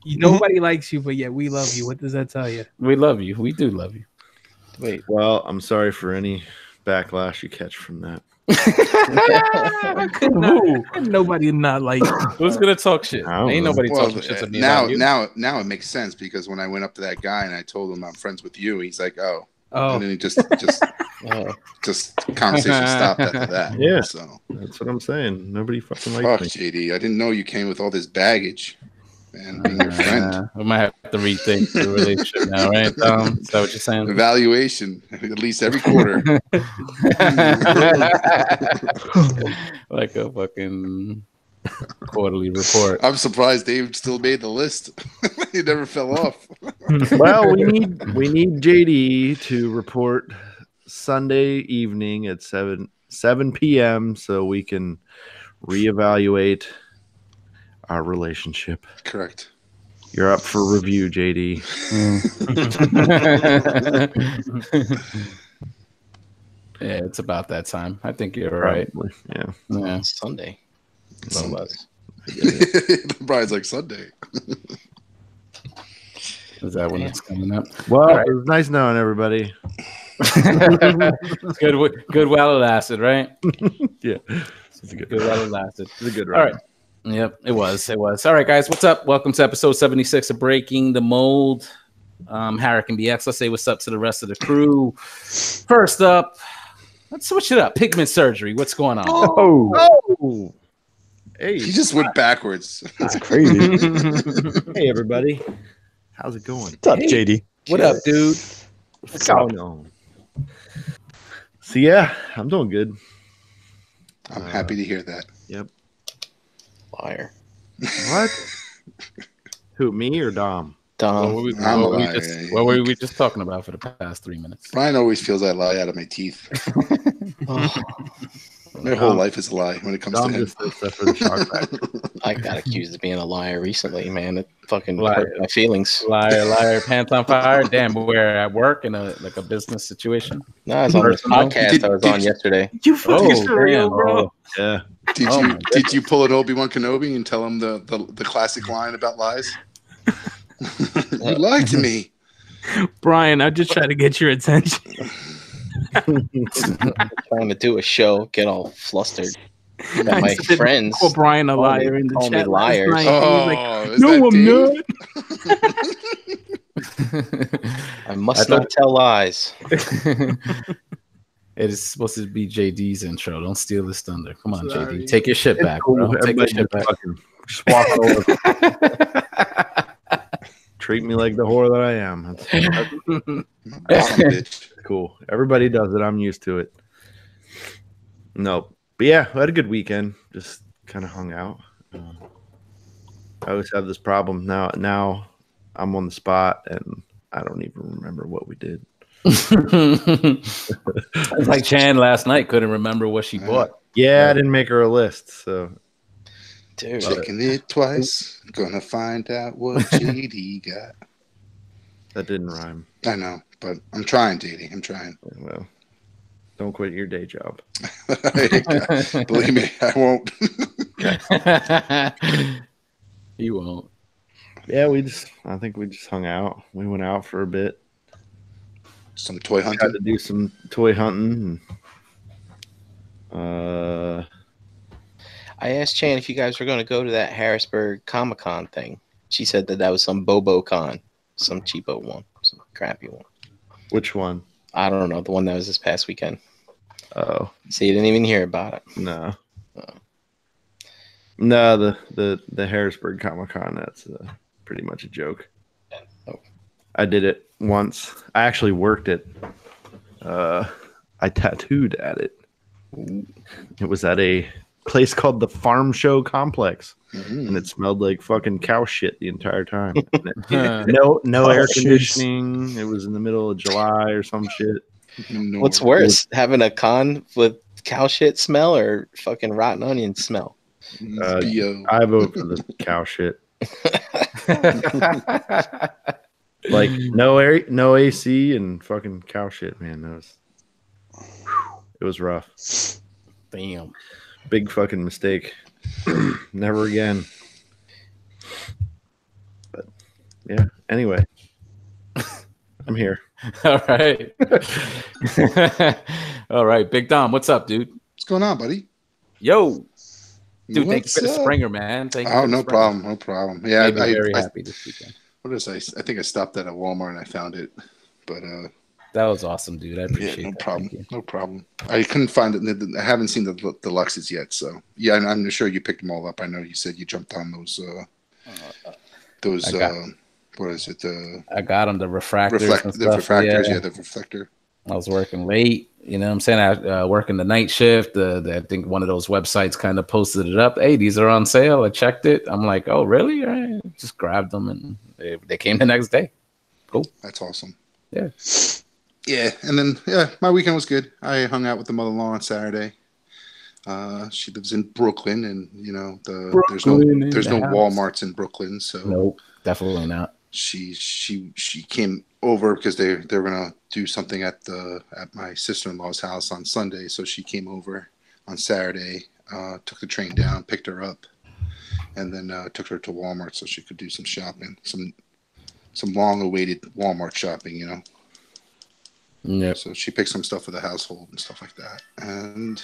Nobody likes you, but yet we love you. What does that tell you? We love you. We do love you. Wait. Well, I'm sorry for any backlash you catch from that. Nobody not like who's gonna talk shit? Ain't nobody talking shit to me. Now it makes sense because when I went up to that guy and I told him I'm friends with you, he's like, oh. And then he just conversation stopped after that. Yeah, so that's what I'm saying. Nobody fucking likes me. JD, I didn't know you came with all this baggage. Man, being your friend. We might have to rethink the relationship now, right? Is that what you're saying? Evaluation, at least every quarter. Like a fucking quarterly report. I'm surprised Dave still made the list. He never fell off. Well, we need JD to report Sunday evening at 7 p.m. so we can reevaluate our relationship. Correct. You're up for review, JD. Yeah, it's about that time. I think you're right. Yeah. Sunday. Brian's like Sunday. Is that when it's coming up? Well, it was nice knowing everybody. Good while it lasted, right? Yeah. It's good while it lasted. It's a good ride. All right. Yep, it was. All right, guys, what's up? Welcome to episode 76 of Breaking the Mold. Harrick and BX. Let's say what's up to the rest of the crew. First up, let's switch it up. Pigment surgery. What's going on? Oh. Hey. He just went backwards. That's crazy. Hey, everybody. How's it going? What's up, JD? What up, dude? What's going on? So, yeah, I'm doing good. I'm happy to hear that. Yep. Liar. What? Who, me or Dom? Dom. What were we just talking about for the past 3 minutes? Brian always feels I lie out of my teeth. My whole life is a lie when it comes to him. For the shark I got accused of being a liar recently, man. It fucking hurt my feelings. Liar, pants on fire. Damn, we're at work in a business situation. No, I was on this podcast I was on yesterday. You fucking real, bro. Yeah. Did you pull an Obi-Wan Kenobi and tell him the classic line about lies? You lied to me. Brian, I just try to get your attention. Trying to do a show, get all flustered. Got my friends call Brian a liar in the call chat. Me liars. No, I'm not. I must not tell lies. It is supposed to be JD's intro. Don't steal this thunder. Come on, JD. Take your shit back, bro. Take your shit back. Just walk over. Treat me like the whore that I am. That's cool. Everybody does it. I'm used to it. Nope. But yeah, I had a good weekend. Just kind of hung out. I always have this problem. Now I'm on the spot and I don't even remember what we did. It's like Chan last night couldn't remember what she bought. Yeah, I didn't make her a list. So, dude, checking it twice. Gonna find out what JD got. That didn't rhyme. I know, but I'm trying, JD. I'm trying. Well, don't quit your day job. Believe me, I won't. You won't. Yeah, I think we just hung out. We went out for a bit. Some toy hunting. Had to do some toy hunting. I asked Chan if you guys were going to go to that Harrisburg Comic-Con thing. She said that was some Bobo Con, some cheapo one, some crappy one. Which one? I don't know. The one that was this past weekend. Oh. So you didn't even hear about it? No. No, the Harrisburg Comic-Con, that's pretty much a joke. Oh. I did it once. I actually worked it. I tattooed at it. It was at a place called the Farm Show Complex, and it smelled like fucking cow shit the entire time. No air conditioning. It was in the middle of July or some shit. What's worse, having a con with cow shit smell or fucking rotten onion smell? I vote for the cow shit. Like no AC and fucking cow shit, man. It was rough. Damn. Big fucking mistake. Never again. But Yeah. Anyway, I'm here. All right. All right. Big Dom, what's up, dude? What's going on, buddy? Yo. Dude, thank you What's for the up? Springer, man. Thank you. Oh, for the no Springer. problem. No problem. Yeah, Made me very happy this weekend. What is I think I stopped at a Walmart and I found it, but That was awesome, dude. I appreciate yeah, no that. problem. Thank you. No problem. I couldn't find it. I haven't seen the deluxes yet, so yeah, I'm sure you picked them all up. I know you said you jumped on those. What is it? I got them, the refractors. The refractors. Yeah, the reflector. I was working late. You know what I'm saying? I working the night shift. I think one of those websites kind of posted it up. Hey, these are on sale. I checked it. I'm like, oh, really? All right. Just grabbed them, and they came the next day. Cool. That's awesome. Yeah. Yeah, and then my weekend was good. I hung out with the mother-in-law on Saturday. She lives in Brooklyn, and you know there's no Walmarts in Brooklyn, so nope, definitely not. She came over because they were gonna do something at my sister-in-law's house on Sunday, so she came over on Saturday, took the train down, picked her up, and then took her to Walmart so she could do some shopping, some long-awaited Walmart shopping, you know. Yeah. So she picked some stuff for the household and stuff like that, and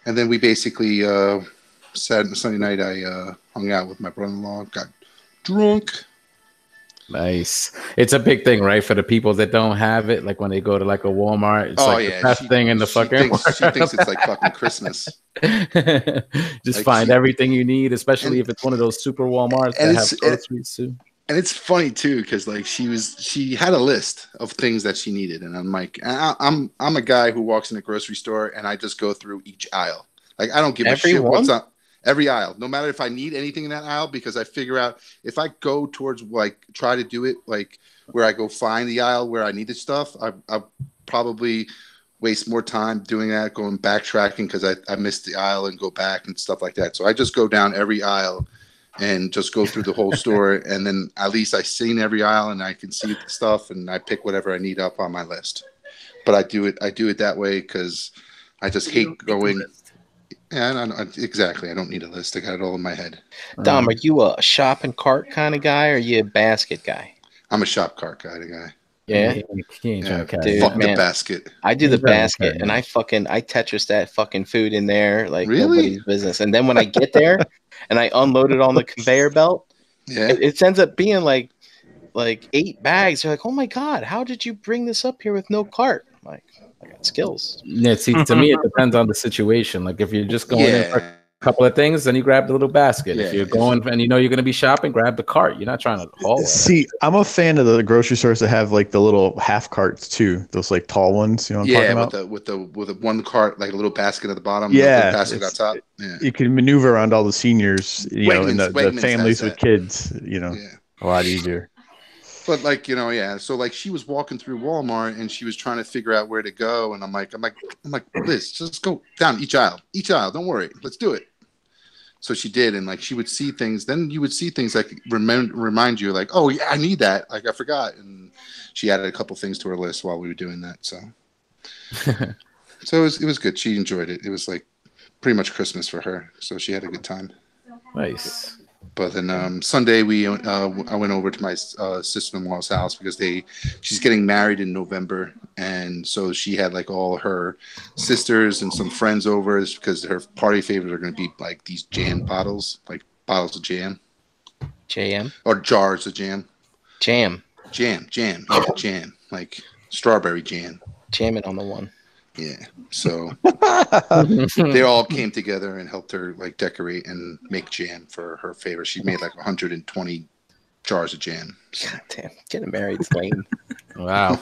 then we basically Sunday night I hung out with my brother-in-law, got drunk. Nice. It's a big thing, right? For the people that don't have it, like when they go to like a Walmart, it's the best thing in the fucking world. She thinks it's like fucking Christmas. Just like find everything you need, especially if it's one of those super Walmarts that have groceries too. And it's funny too, because like she had a list of things that she needed, and I'm like, I'm a guy who walks in a grocery store and I just go through each aisle. Like I don't give a shit what's up. Every aisle, no matter if I need anything in that aisle, because I figure out if I go towards like try to do it like where I go find the aisle where I need the stuff, I probably waste more time doing that, going backtracking because I missed the aisle and go back and stuff like that. So I just go down every aisle and just go through the whole store, and then at least I've seen every aisle and I can see the stuff and I pick whatever I need up on my list. But I do it that way because I just hate going. Yeah, exactly. I don't need a list. I got it all in my head. Dom, are you a shopping cart kind of guy, or are you a basket guy? I'm a shop cart kind of guy. Yeah, he ain't trying to catch dude, fuck man, the basket. I do the basket, and I Tetris that fucking food in there like nobody's business. And then when I get there and I unload it on the conveyor belt, it ends up being like 8 bags. You're like, oh my god, how did you bring this up here with no cart? I'm like, I got skills. Yeah, see, to me, it depends on the situation. Like, if you're just going in for a couple of things, then you grab the little basket. If you're going and you know you're going to be shopping, grab the cart. You're not trying to haul it. See, I'm a fan of the grocery stores that have like the little half carts too. Those like tall ones. You know what I'm talking about? with the one cart, like a little basket at the bottom. Yeah, basket on top. Yeah, you can maneuver around all the seniors, you know, and the families with kids. You know, a lot easier. But like, you know, so like she was walking through Walmart and she was trying to figure out where to go, and I'm like, Liz, just go down each aisle. Don't worry, let's do it. So she did, and like she would see things. Then you would see things like remind you, like, oh yeah, I need that. Like I forgot, and she added a couple things to her list while we were doing that. So, so it was good. She enjoyed it. It was like pretty much Christmas for her, so she had a good time. Nice. But then Sunday I went over to my sister-in-law's house because she's getting married in November, and so she had like all her sisters and some friends over because her party favorites are going to be like these jam bottles, like bottles of jam, or jars of jam, jam, like strawberry jam, jamming on the one. Yeah, so they all came together and helped her like decorate and make jam for her favorite. She made like 120 jars of jam. God damn, getting married's lame. Wow,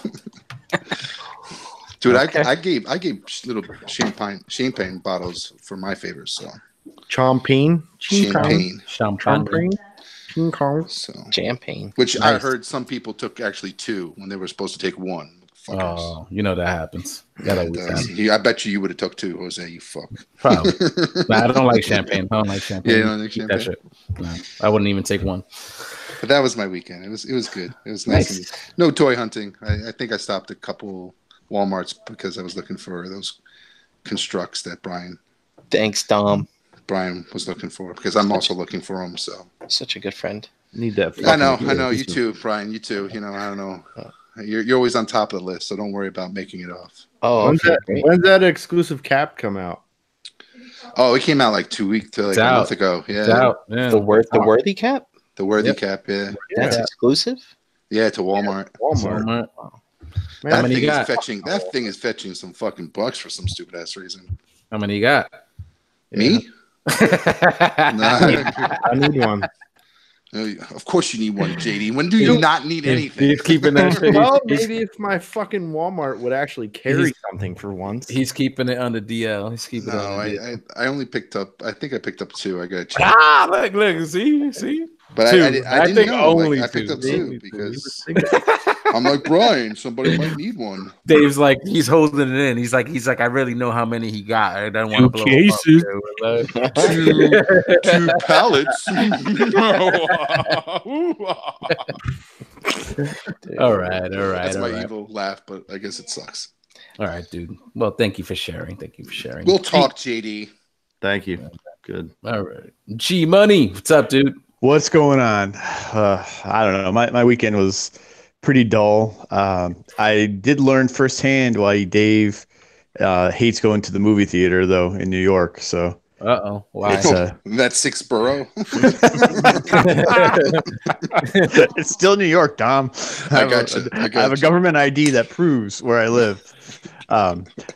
dude, okay. I gave little champagne bottles for my favorites. So champagne. So champagne, which nice. I heard some people took actually 2 when they were supposed to take 1. Fuckers. Oh, you know that happens. I bet you would have took 2, Jose. You fuck. Probably. Nah, I don't like champagne. I don't like champagne. Yeah, you don't like champagne? That shit. No, I wouldn't even take 1. But that was my weekend. It was good. It was nice. No toy hunting. I think I stopped a couple Walmarts because I was looking for those constructs that Brian. Thanks, Dom. Brian was looking for because I'm also looking for them. So such a good friend. Need that. I know. You too, Brian. You too. You know, I don't know. You're always on top of the list, so don't worry about making it off. Oh, when's that exclusive cap come out? Oh, it came out like a month ago. Yeah, it's out. Yeah. The Worthy cap. The Worthy cap. Yeah, that's exclusive. Yeah, to Walmart. Walmart. Wow. That thing is fetching some fucking bucks for some stupid ass reason. How many you got? Me? I need one. Of course you need one, JD. When do you not need anything? He's keeping that. Well, maybe if my fucking Walmart would actually carry something for once. He's keeping it under DL. He's keeping it under DL. I only picked up. I think I picked up 2. I got to check. Look, see. But two. I didn't think know. only I picked up 2 because I'm like, Brian, somebody might need one. Dave's like, he's holding it in. He's like, I really know how many he got. I don't want to blow cases. Up. 2 pallets. All right. That's my evil laugh, but I guess it sucks. All right, dude. Well, thank you for sharing. We'll talk, JD. Thank you. Good. All right. G Money. What's up, dude? What's going on? I don't know. My weekend was pretty dull. I did learn firsthand why Dave hates going to the movie theater, though, in New York. So, why? That's 6th borough. It's still New York, Dom. I have a government ID that proves where I live.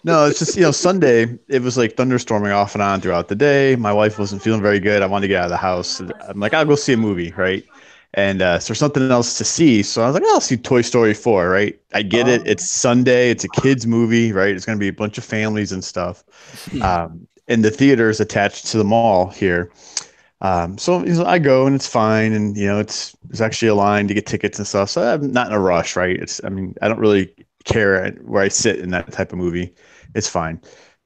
No, it's just, Sunday, it was like thunderstorming off and on throughout the day. My wife wasn't feeling very good. I wanted to get out of the house. I'm like, I'll go see a movie, right? And so there's something else to see. So I was like, I'll see Toy Story 4, right? I get it. It's Sunday. It's a kid's movie, right? It's going to be a bunch of families and stuff. And the theater is attached to the mall here. So I go and it's fine. And, it's actually a line to get tickets and stuff. So I'm not in a rush, right? I don't really care where I sit in that type of movie. It's fine.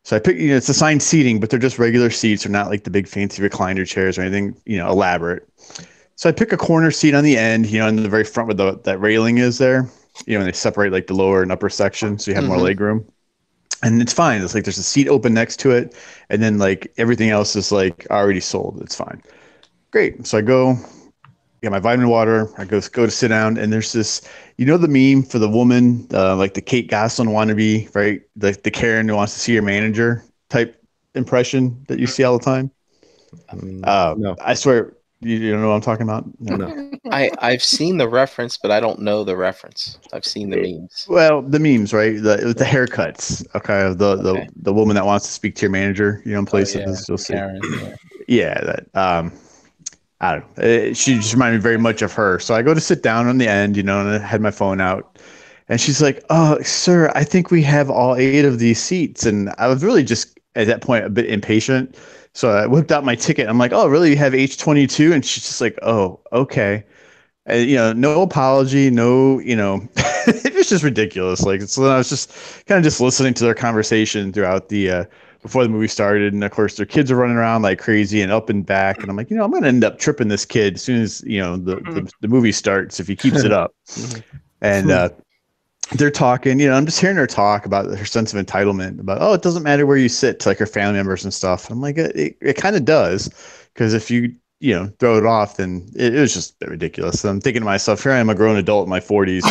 So I pick, it's assigned seating, but they're just regular seats. They're not like the big fancy recliner chairs or anything, elaborate. So I pick a corner seat on the end, in the very front where that railing is there, and they separate like the lower and upper section. So you have more leg room, and it's fine. It's like, there's a seat open next to it. And then like everything else is like already sold. It's fine. Great. So I go, get my vitamin water. I go to sit down, and there's this, the meme for the woman, like the Kate Gosselin wannabe, right? The Karen who wants to see her manager type impression that you see all the time. No, I swear you don't know what I'm talking about. No. I've seen the reference, but I don't know the reference. I've seen the memes. Well, the memes, right? The haircuts. Okay, the woman that wants to speak to your manager, in places. You'll see. Karen, yeah, that. I don't know. She just reminded me very much of her. So I go to sit down on the end, and I had my phone out. And she's like, "Oh, sir, I think we have all 8 of these seats." And I was really just, at that point, a bit impatient. So I whipped out my ticket. I'm like, "Oh, really? You have H22?" And she's just like, "Oh, okay." And, no apology, no, it was just ridiculous. Like, so I was just kind of just listening to their conversation throughout the before the movie started. And of course their kids are running around like crazy and up and back. And I'm like, I'm going to end up tripping this kid as soon as, the movie starts, if he keeps it up. And they're talking, I'm just hearing her talk about her sense of entitlement, about, it doesn't matter where you sit, to like her family members and stuff. I'm like, it kind of does. Because if you, throw it off, then it was just ridiculous. So I'm thinking to myself, here I am, a grown adult in my 40s,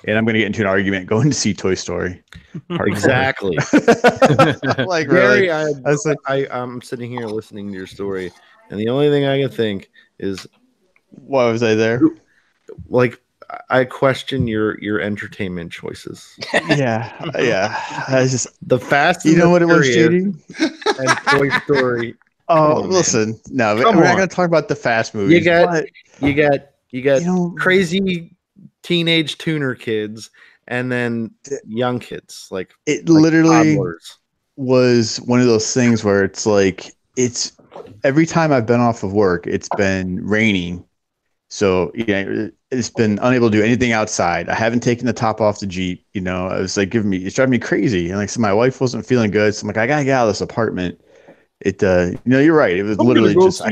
and I'm going to get into an argument going to see Toy Story. Exactly. Like, Gary, really? I'm sitting here listening to your story, and the only thing I can think is, why was I there? Like, I question your entertainment choices. Yeah. I just the Fast. You know what it was, JD? And Toy Story. Oh, listen. No, we're not going to talk about the Fast movies. You got crazy teenage tuner kids, and then young kids. Like, it literally was one of those things where it's like, it's every time I've been off of work, it's been raining. So, it's been unable to do anything outside. I haven't taken the top off the Jeep. It was like it's driving me crazy. And like, so my wife wasn't feeling good. So I'm like, I got to get out of this apartment. It, you're right. It was literally just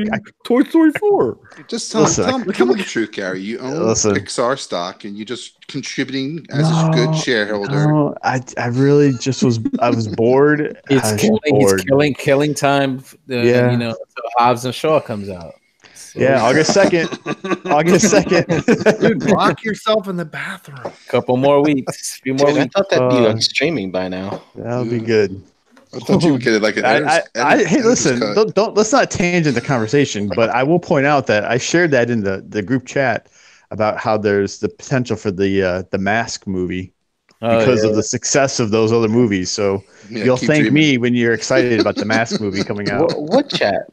Toy Story 4. Just tell me the truth, Gary. You own Pixar stock, and you're just contributing as a good shareholder. No, I really just was. I was bored. It's killing time. Yeah, until Hobbs and Shaw comes out. Yeah, August 2nd. August 2nd. Dude, lock yourself in the bathroom. Couple more weeks. Few more Dude, I weeks. thought that'd be on streaming by now. That'll be good. I thought you would get it like an hey, listen, don't let's not tangent the conversation, but I will point out that I shared that in the group chat about how there's the potential for the Mask movie because of the success of those other movies. So you'll thank me when you're excited about the Mask movie coming out. What chat?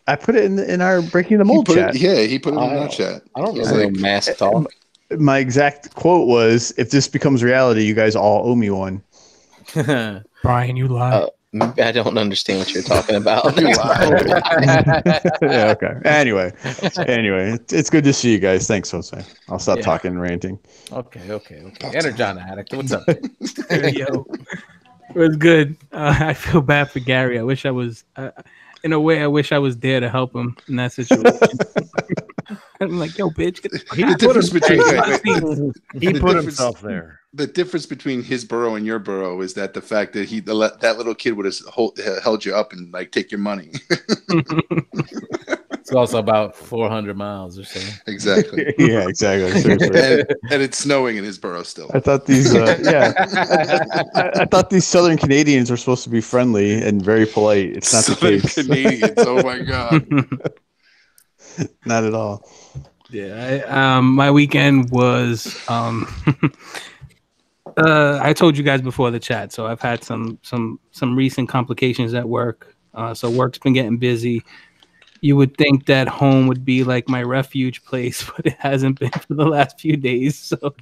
I put it in our Breaking the Mold chat. He put it in our chat. I don't know Mask talk. My exact quote was, "If this becomes reality, you guys all owe me one." Brian, you lie. I don't understand what you're talking about. Yeah, okay. Anyway, it's good to see you guys. Thanks, Jose. I'll stop talking and ranting. Okay. Energon Addict, what's up? Yo, it was good. I feel bad for Gary. I wish I was, in a way, I wish I was there to help him in that situation. I'm like, yo, bitch. He put himself there. The difference between his burrow and your burrow is that the fact that that little kid would have held you up and like take your money. It's also about 400 miles or so. Exactly. Yeah, exactly. And it's snowing in his burrow still. I thought these, I thought these Southern Canadians were supposed to be friendly and very polite. It's not Southern the case. Canadians. Oh my god. Not at all. Yeah, my weekend was. I told you guys before the chat, so I've had some recent complications at work. So work's been getting busy. You would think that home would be like my refuge place, but it hasn't been for the last few days. So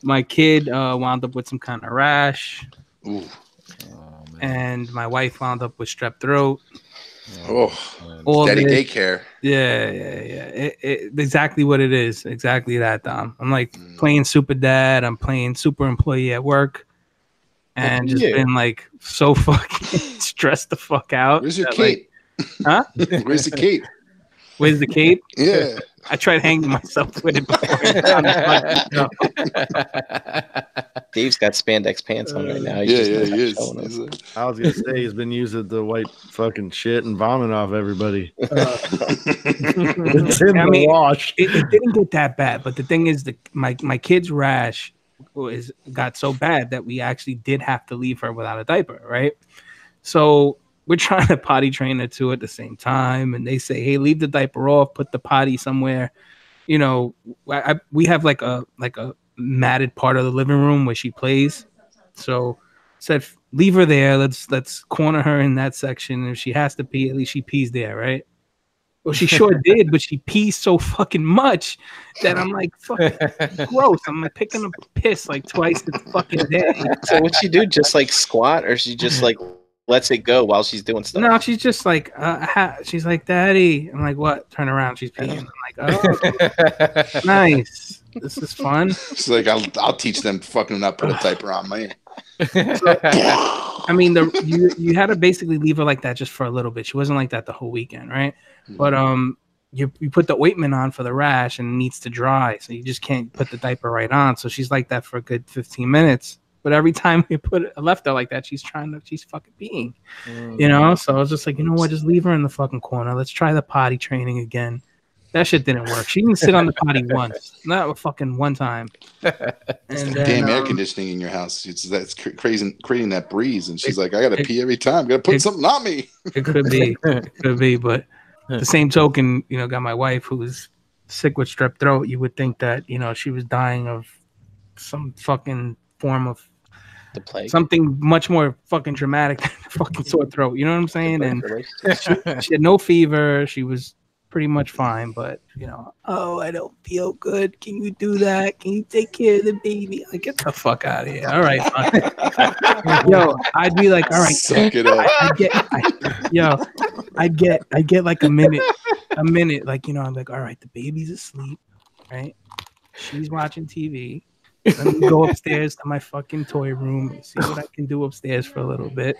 my kid wound up with some kind of rash. Ooh. And my wife wound up with strep throat. Oh, daddy daycare. Yeah. Exactly what it is. Exactly that, Dom. I'm like playing super dad. I'm playing super employee at work. And just been like so fucking stressed the fuck out. Where's your cape? Huh? Where's the cape? Where's the cape? Yeah. I tried hanging myself with it before. Dave's got spandex pants on right now. He is. I was gonna say he's been using the white fucking shit and vomit off everybody. It's in the wash. It didn't get that bad, but the thing is, my kid's rash got so bad that we actually did have to leave her without a diaper, right? So we're trying to potty train her too at the same time, and they say, "Hey, leave the diaper off, put the potty somewhere." You know, we have like a matted part of the living room where she plays. So said, leave her there. Let's corner her in that section. If she has to pee, at least she pees there, right? Well, she sure did, but she pees so fucking much that I'm like, fucking gross. I'm like picking up piss like twice the fucking day. So what'd she do? Just like squat, or she just like lets it go while she's doing stuff? No, she's just like, she's like, Daddy. I'm like, what? Turn around. She's peeing. I'm like, oh, nice. This is fun. She's like, I'll teach them to fucking not put a diaper on, man. I mean, you had to basically leave her like that just for a little bit. She wasn't like that the whole weekend, right? But you put the ointment on for the rash and it needs to dry, so you just can't put the diaper right on. So she's like that for a good 15 minutes. But every time we left her like that, she's fucking peeing, you know? So I was just like, you know what? Just leave her in the fucking corner. Let's try the potty training again. That shit didn't work. She didn't sit on the potty once. Not fucking one time. And damn air conditioning in your house. That's crazy, creating that breeze. And she's like, I got to pee every time. Got to put something on me. It could be. But the same token, you know, got my wife who's sick with strep throat. You would think that, you know, she was dying of some fucking form of the plague. Something much more fucking dramatic than a fucking sore throat. You know what I'm saying? And she had no fever. She was pretty much fine, but you know, oh, I don't feel good. Can you do that? Can you take care of the baby? Like, get the fuck out of here. All right, fine. Yo, I'd be like, all right, suck it up. I'd get like a minute, like, you know, I'm like, all right, the baby's asleep, right? She's watching TV. Let me go upstairs to my fucking toy room and see what I can do upstairs for a little bit.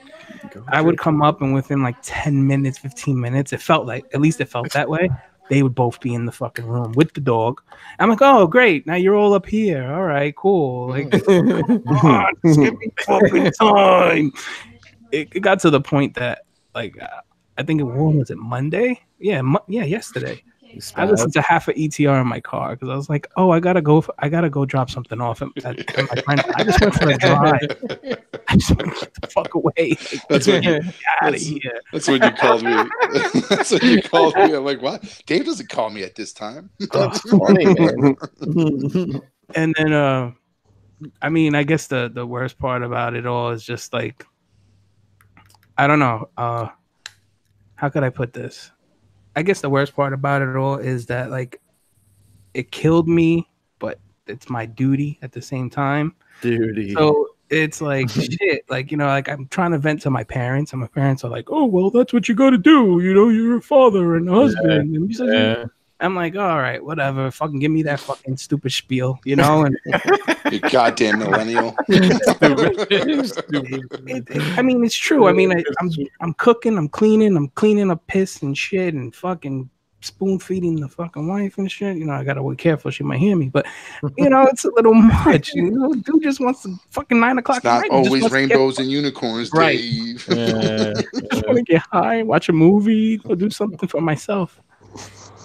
I would come up, and within like 10 minutes, 15 minutes, it felt that way. They would both be in the fucking room with the dog. I'm like, oh, great. Now you're all up here. All right, cool. Like, come on, give me fucking time. It got to the point that, like, I think was it Monday? yesterday. I listened to half of ETR in my car because I was like, "Oh, I gotta go drop something off at my friend. I just went for a drive. I just want to get the fuck away. Like, that's when you out of here. That's when you called me. That's when you called me. I'm like, what? Dave doesn't call me at this time. That's funny, man. And then, I mean, I guess the worst part about it all is just like, I don't know. How could I put this? I guess the worst part about it all is that like it killed me, but it's my duty at the same time. Duty. So it's like shit. Like, you know, like I'm trying to vent to my parents, and my parents are like, "Oh, well, that's what you got to do. You know, you're a father and a husband." And he's like, I'm like, all right, whatever. Fucking give me that fucking stupid spiel, you know? And you goddamn millennial. I mean, it's true. I mean, I'm cooking, I'm cleaning up piss and shit, and fucking spoon feeding the fucking wife and shit. You know, I gotta be careful; she might hear me. But you know, it's a little much. You know, dude just wants to fucking 9 o'clock. It's not always rainbows and unicorns, right. Dave. Just want to get high, watch a movie, or do something for myself.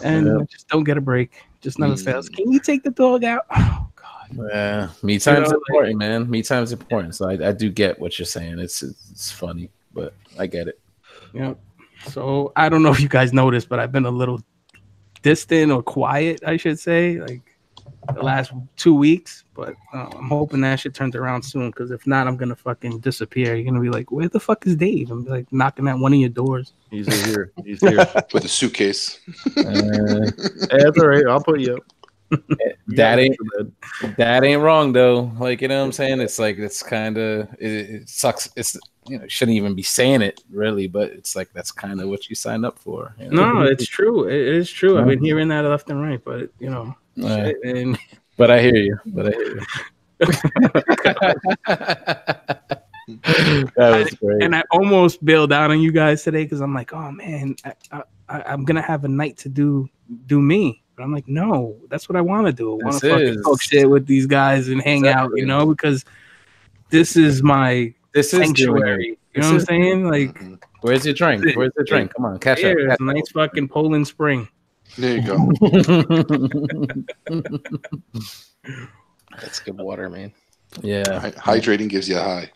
And I just don't get a break. Just never fails. Can you take the dog out? Oh God. Yeah, me time's important, man. Me time's important. So I do get what you're saying. It's funny, but I get it. Yeah. So I don't know if you guys noticed, but I've been a little distant or quiet, I should say, like the last 2 weeks. But I'm hoping that shit turns around soon. Because if not, I'm gonna fucking disappear. You're gonna be like, "Where the fuck is Dave?" I'm like knocking at one of your doors. He's here. He's here with a suitcase. That's all right. I'll put you up. That ain't wrong though. Like, you know what I'm saying? It's like it's kind of it sucks. It's, you know, shouldn't even be saying it really, but it's like that's kind of what you signed up for. You know? No, it's true. It is true. I've been hearing that left and right, but you know, shit, and but I hear you. That was great. And I almost bailed out on you guys today because I'm like, oh man, I'm gonna have a night to do me. But I'm like, no, that's what I want to do. I want to fucking talk shit with these guys and hang out, you know, because this is my sanctuary. You know what I'm saying? Like, where's your drink? Where's the drink? Come on, catch up. It's a nice fucking Poland Spring. There you go. That's good water, man. Yeah, hydrating gives you a high.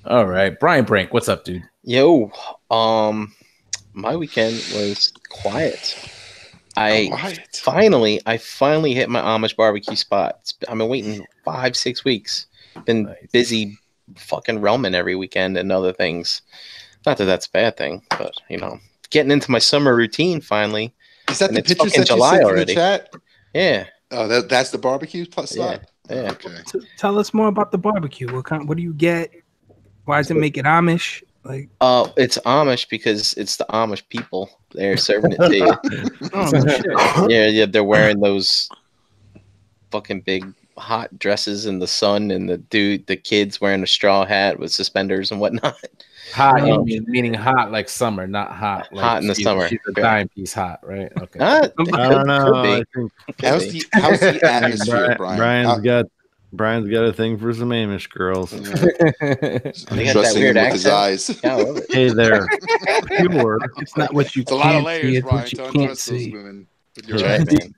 All right, Brian Brink, what's up, dude? Yo, my weekend was quiet. I finally hit my Amish barbecue spot. I've been waiting 5-6 weeks. Been busy fucking realming every weekend and other things. Not that that's a bad thing, but you know, getting into my summer routine finally. Is that the pictures that July you sent already? In the chat? Yeah. Oh, that's the barbecue spot. Yeah. Okay. Tell us more about the barbecue. What do you get? Why does it make it Amish? Like, it's Amish because it's the Amish people. They're serving it to you. Oh, shit. Yeah, they're wearing those fucking big hot dresses in the sun, and the kids wearing a straw hat with suspenders and whatnot. Hot, meaning hot like summer, not hot. Like hot in the summer. She's a dime piece hot, right? Okay. I don't know. How's the atmosphere, Brian? Brian's got a thing for some Amish girls. They got that weird accent. His eyes. Yeah, hey there. It's not what you it's a can't lot of layers, see, it's Brian. what you Don't can't trust see. those women. Right, man.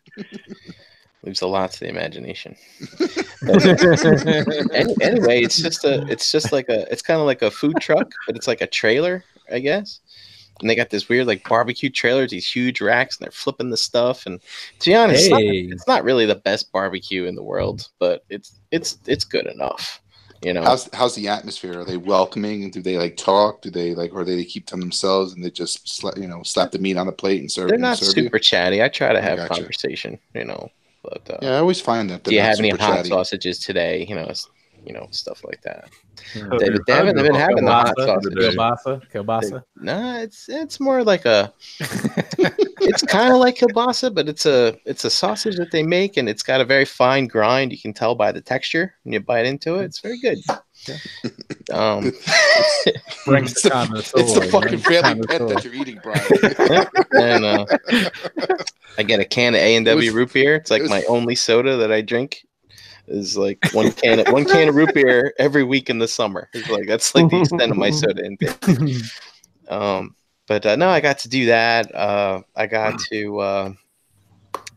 Leaves a lot to the imagination. Anyway, it's kind of like a food truck, but it's like a trailer, I guess. And they got this weird like barbecue trailers, these huge racks, and they're flipping the stuff. And to be honest, it's not really the best barbecue in the world, but it's good enough. You know, how's the atmosphere? Are they welcoming? Do they like talk? Do they like, or do they keep to themselves and they just slap the meat on the plate and serve? They're not super chatty. I try to have conversation. You know, but I always find that. Do you have any hot sausages today? You know, stuff like that. They haven't been having the hot sauce. Kielbasa. No, it's more like it's kind of like kielbasa, but it's a sausage that they make, and it's got a very fine grind. You can tell by the texture when you bite into it. It's very good. It's the fucking family pet that you're eating, Brian. And I get a can of A&W root beer. It's like my only soda that I drink. Is like one can of root beer every week in the summer. It's like that's like the extent of my soda intake. But no, I got to do that. I got to.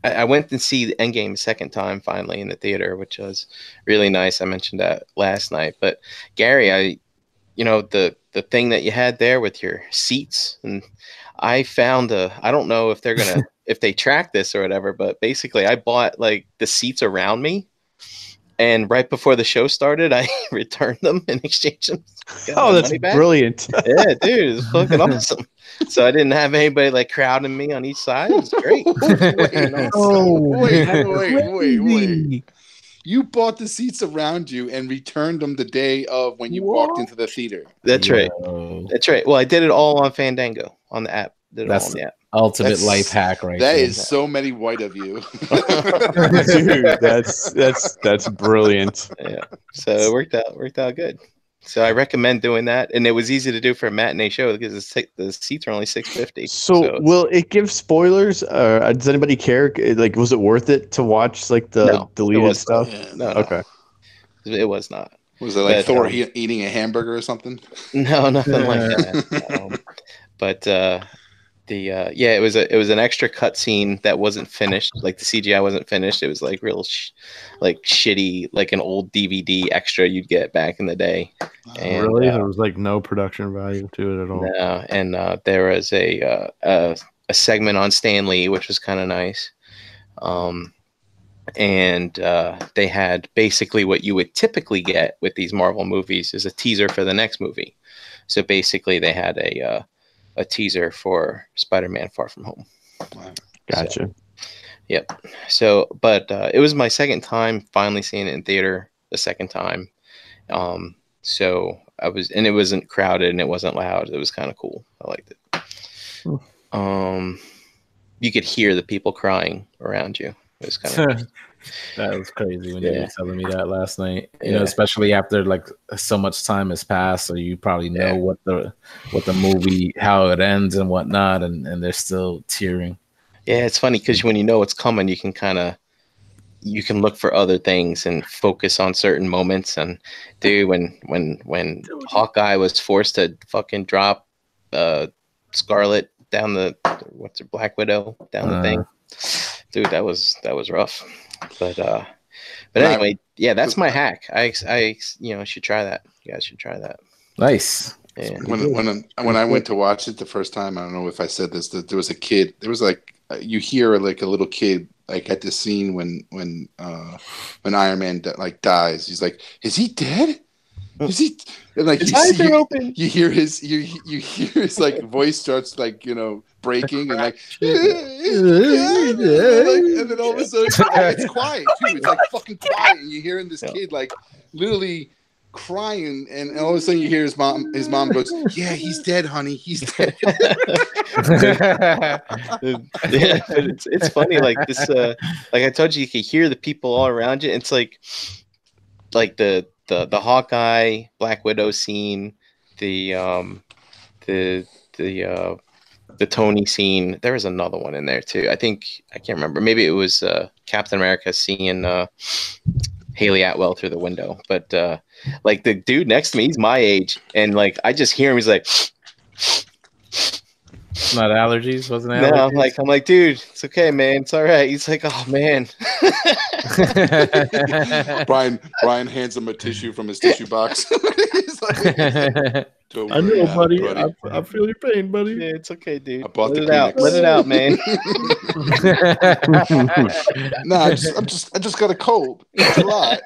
I went and see the Endgame a second time finally in the theater, which was really nice. I mentioned that last night. But Gary, the thing that you had there with your seats, and I found I don't know if they're gonna if they track this or whatever, but basically I bought like the seats around me. And right before the show started, I returned them in exchange. Oh, that's brilliant. Yeah, dude, it's fucking awesome. So I didn't have anybody like crowding me on each side. It's great. Wait. You bought the seats around you and returned them the day of when you walked into the theater. That's right. That's right. Well, I did it all on Fandango on the app. That's the ultimate life hack, right? That is so Many White of you, dude. That's brilliant. Yeah. So it worked out good. So I recommend doing that, and it was easy to do for a matinee show because the seats are only $6.50. So will it give spoilers? Does anybody care? Like, was it worth it to watch like the deleted stuff? No. Okay. It was not. Was it like Thor eating a hamburger or something? No, nothing like that. But it was an extra cutscene that wasn't finished. Like the CGI wasn't finished. It was like real shitty, like an old DVD extra you'd get back in the day. And, really? There was like no production value to it at all. No, and there was a segment on Stan Lee, which was kind of nice. And they had basically what you would typically get with these Marvel movies is a teaser for the next movie. So basically, they had a teaser for Spider-Man: Far From Home. Gotcha. So, yep. So, but it was my second time finally seeing it in theater. The second time, so I was, and it wasn't crowded and it wasn't loud. It was kind of cool. I liked it. You could hear the people crying around you. It was kind of that was crazy when you were telling me that last night. You know, especially after like so much time has passed, so you probably know what the movie, how it ends and whatnot, and they're still tearing. Yeah, it's funny because when you know what's coming, you can look for other things and focus on certain moments. And dude, when Hawkeye was forced to fucking drop Scarlet down Black Widow down the thing, dude, that was rough. But anyway, yeah, that's my hack. I should try that. You guys should try that. Nice. Yeah. When I went to watch it the first time, I don't know if I said this, that there was a kid. There was like you hear like a little kid like at the scene when Iron Man dies. He's like, "Is he dead? Is he?" And like his eyes are open. You hear his like voice starts like breaking and like, and then all of a sudden it's quiet too. It's like fucking quiet, and you're hearing this kid like literally crying, and all of a sudden you hear his mom goes, "Yeah, he's dead, honey, he's dead." It's funny, like this like I told you could hear the people all around you. It's like the Hawkeye Black Widow scene, the Tony scene. There was another one in there too. I can't remember. Maybe it was Captain America seeing Haley Atwell through the window. But like the dude next to me, he's my age, and like I just hear him. He's like, "Not allergies, wasn't allergies?" No, I'm like, dude, it's okay, man. It's all right. He's like, "Oh man." Brian hands him a tissue from his tissue box. He's like, I know, buddy. I feel your pain, buddy. Yeah, it's okay, dude. I bought Let it out, man. Nah, I just got a cold. It's a lot.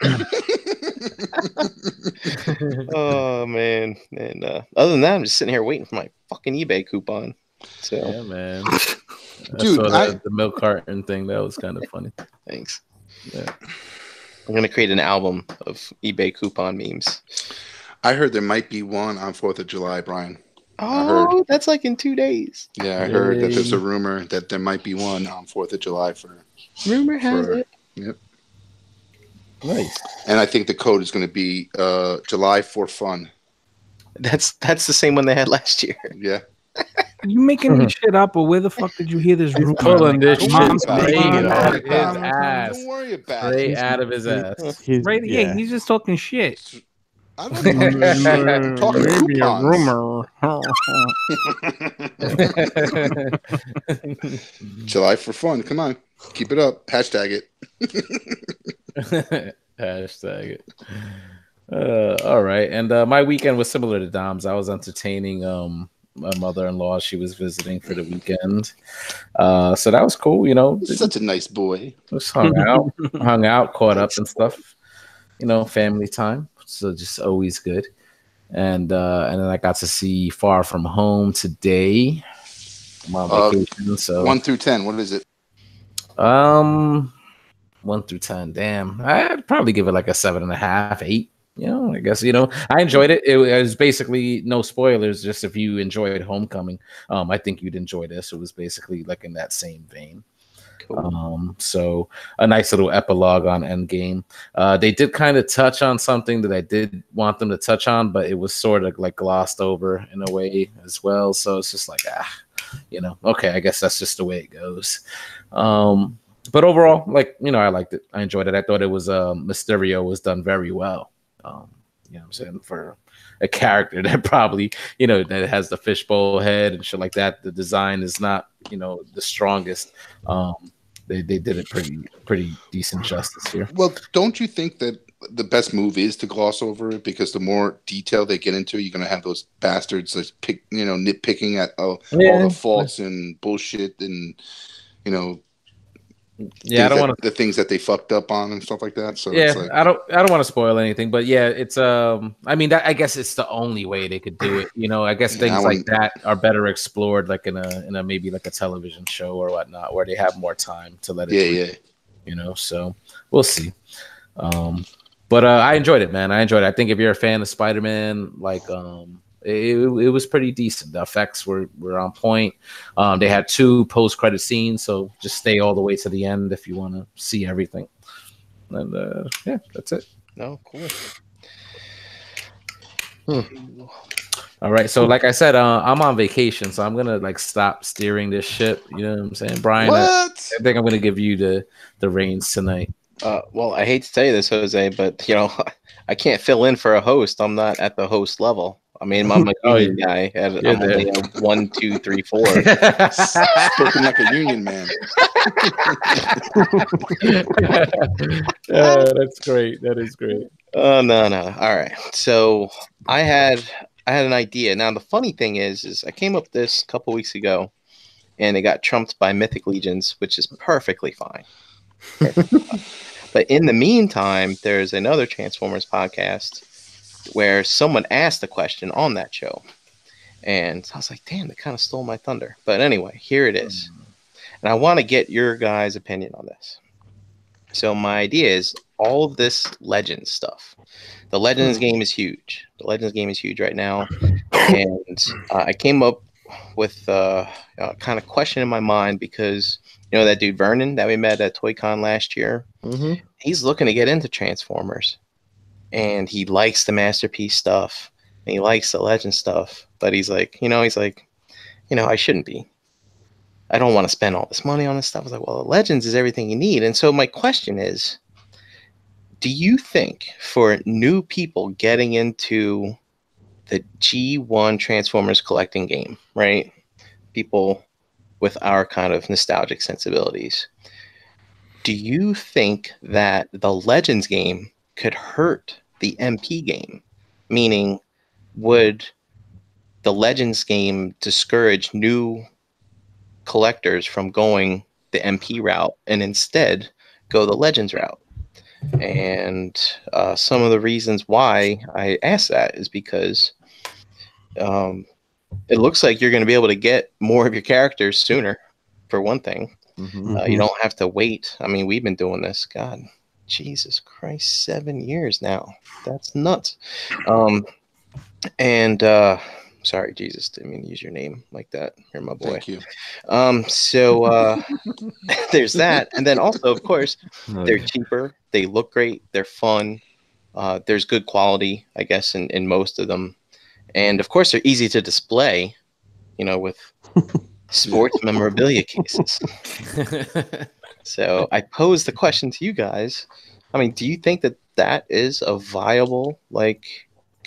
Oh man. And other than that, I'm just sitting here waiting for my fucking eBay coupon. So yeah, man. Dude, the milk carton thing, that was kind of funny. Thanks. Yeah. I'm gonna create an album of eBay coupon memes. I heard there might be one on 4th of July, Brian. Oh, that's like in 2 days. Yeah, I heard that there's a rumor that there might be one on 4th of July Rumor has it. Yep. Nice. And I think the code is going to be July for fun. That's the same one they had last year. Yeah. You making this shit up, or where the fuck did you hear this rumor? Pulling this shit Don't straight worry about it. Straight out of his ass. Right? Yeah, he's just talking shit. I don't know. I'm talking maybe coupons. A rumor. July for fun. Come on. Keep it up. Hashtag it. Hashtag it. All right. And my weekend was similar to Dom's. I was entertaining my mother-in-law. She was visiting for the weekend. So that was cool, you know. Such a nice boy. Just hung out, caught up and stuff. You know, family time. So just always good. And then I got to see Far From Home today. I'm on vacation. So 1 through 10, what is it? 1 through 10. Damn. I'd probably give it like a 7.5, 8. You know, I guess, you know, I enjoyed it. It was basically no spoilers, just if you enjoyed Homecoming, I think you'd enjoy this. It was basically like in that same vein. Cool. So a nice little epilogue on Endgame. They did kind of touch on something that I did want them to touch on, but it was sort of like glossed over in a way as well. So it's just like, you know, okay, I guess that's just the way it goes. But overall, like, you know, I liked it. I enjoyed it. I thought it was Mysterio was done very well. You know what I'm saying, for a character that probably, you know, that has the fishbowl head and shit like that. The design is not, you know, the strongest. They did it pretty decent justice here. Well, don't you think that the best move is to gloss over it, because the more detail they get into, you're going to have those bastards that nitpicking at all the faults and bullshit and, you know. Yeah, I don't want the things that they fucked up on and stuff like that. So yeah, it's like, I don't want to spoil anything, but yeah, it's I mean, that I guess it's the only way they could do it. You know, I guess things like that are better explored, like in a maybe like a television show or whatnot, where they have more time to let it. Yeah. You know, so we'll see. But I enjoyed it, man. I enjoyed it. I think if you're a fan of Spider-Man, like it was pretty decent. The effects were on point. They had 2 post-credit scenes, so just stay all the way to the end if you want to see everything. And yeah, that's it. No, cool. All right, so like I said, I'm on vacation, so I'm gonna like stop steering this ship. You know what I'm saying, Brian? I think I'm gonna give you the reins tonight. Well, I hate to tell you this, Jose, but you know, I can't fill in for a host. I'm not at the host level. I mean, I'm a union guy. I'm only a 1, 2, 3, 4. Spoken like a union man. That's great. That is great. Oh no. All right. So I had an idea. Now the funny thing is I came up with this a couple weeks ago, and it got trumped by Mythic Legions, which is perfectly fine. But in the meantime, there's another Transformers podcast where someone asked a question on that show, and I was like, damn, they kind of stole my thunder. But anyway, here it is, and I want to get your guys' opinion on this. So my idea is all of this Legends stuff. The Legends game is huge. The Legends game is huge right now, and I came up with a kind of question in my mind, because you know that dude Vernon that we met at ToyCon last year, he's looking to get into Transformers. And he likes the Masterpiece stuff, and he likes the Legend stuff, but he's like, I shouldn't be. I don't want to spend all this money on this stuff. I was like, well, the Legends is everything you need. And so my question is, do you think for new people getting into the G1 Transformers collecting game, right? People with our kind of nostalgic sensibilities, do you think that the Legends game could hurt the MP game? Meaning, would the Legends game discourage new collectors from going the MP route and instead go the Legends route? And some of the reasons why I asked that is because it looks like you're going to be able to get more of your characters sooner, for one thing. You don't have to wait. I mean, we've been doing this, God, Jesus Christ, 7 years now. That's nuts. Sorry, Jesus, didn't mean to use your name like that. You're my boy. Thank you. So there's that. And then also, of course, they're cheaper. They look great. They're fun. There's good quality, I guess, in most of them. And of course, they're easy to display, you know, with sports memorabilia cases. So I pose the question to you guys. I mean, do you think that is a viable, like,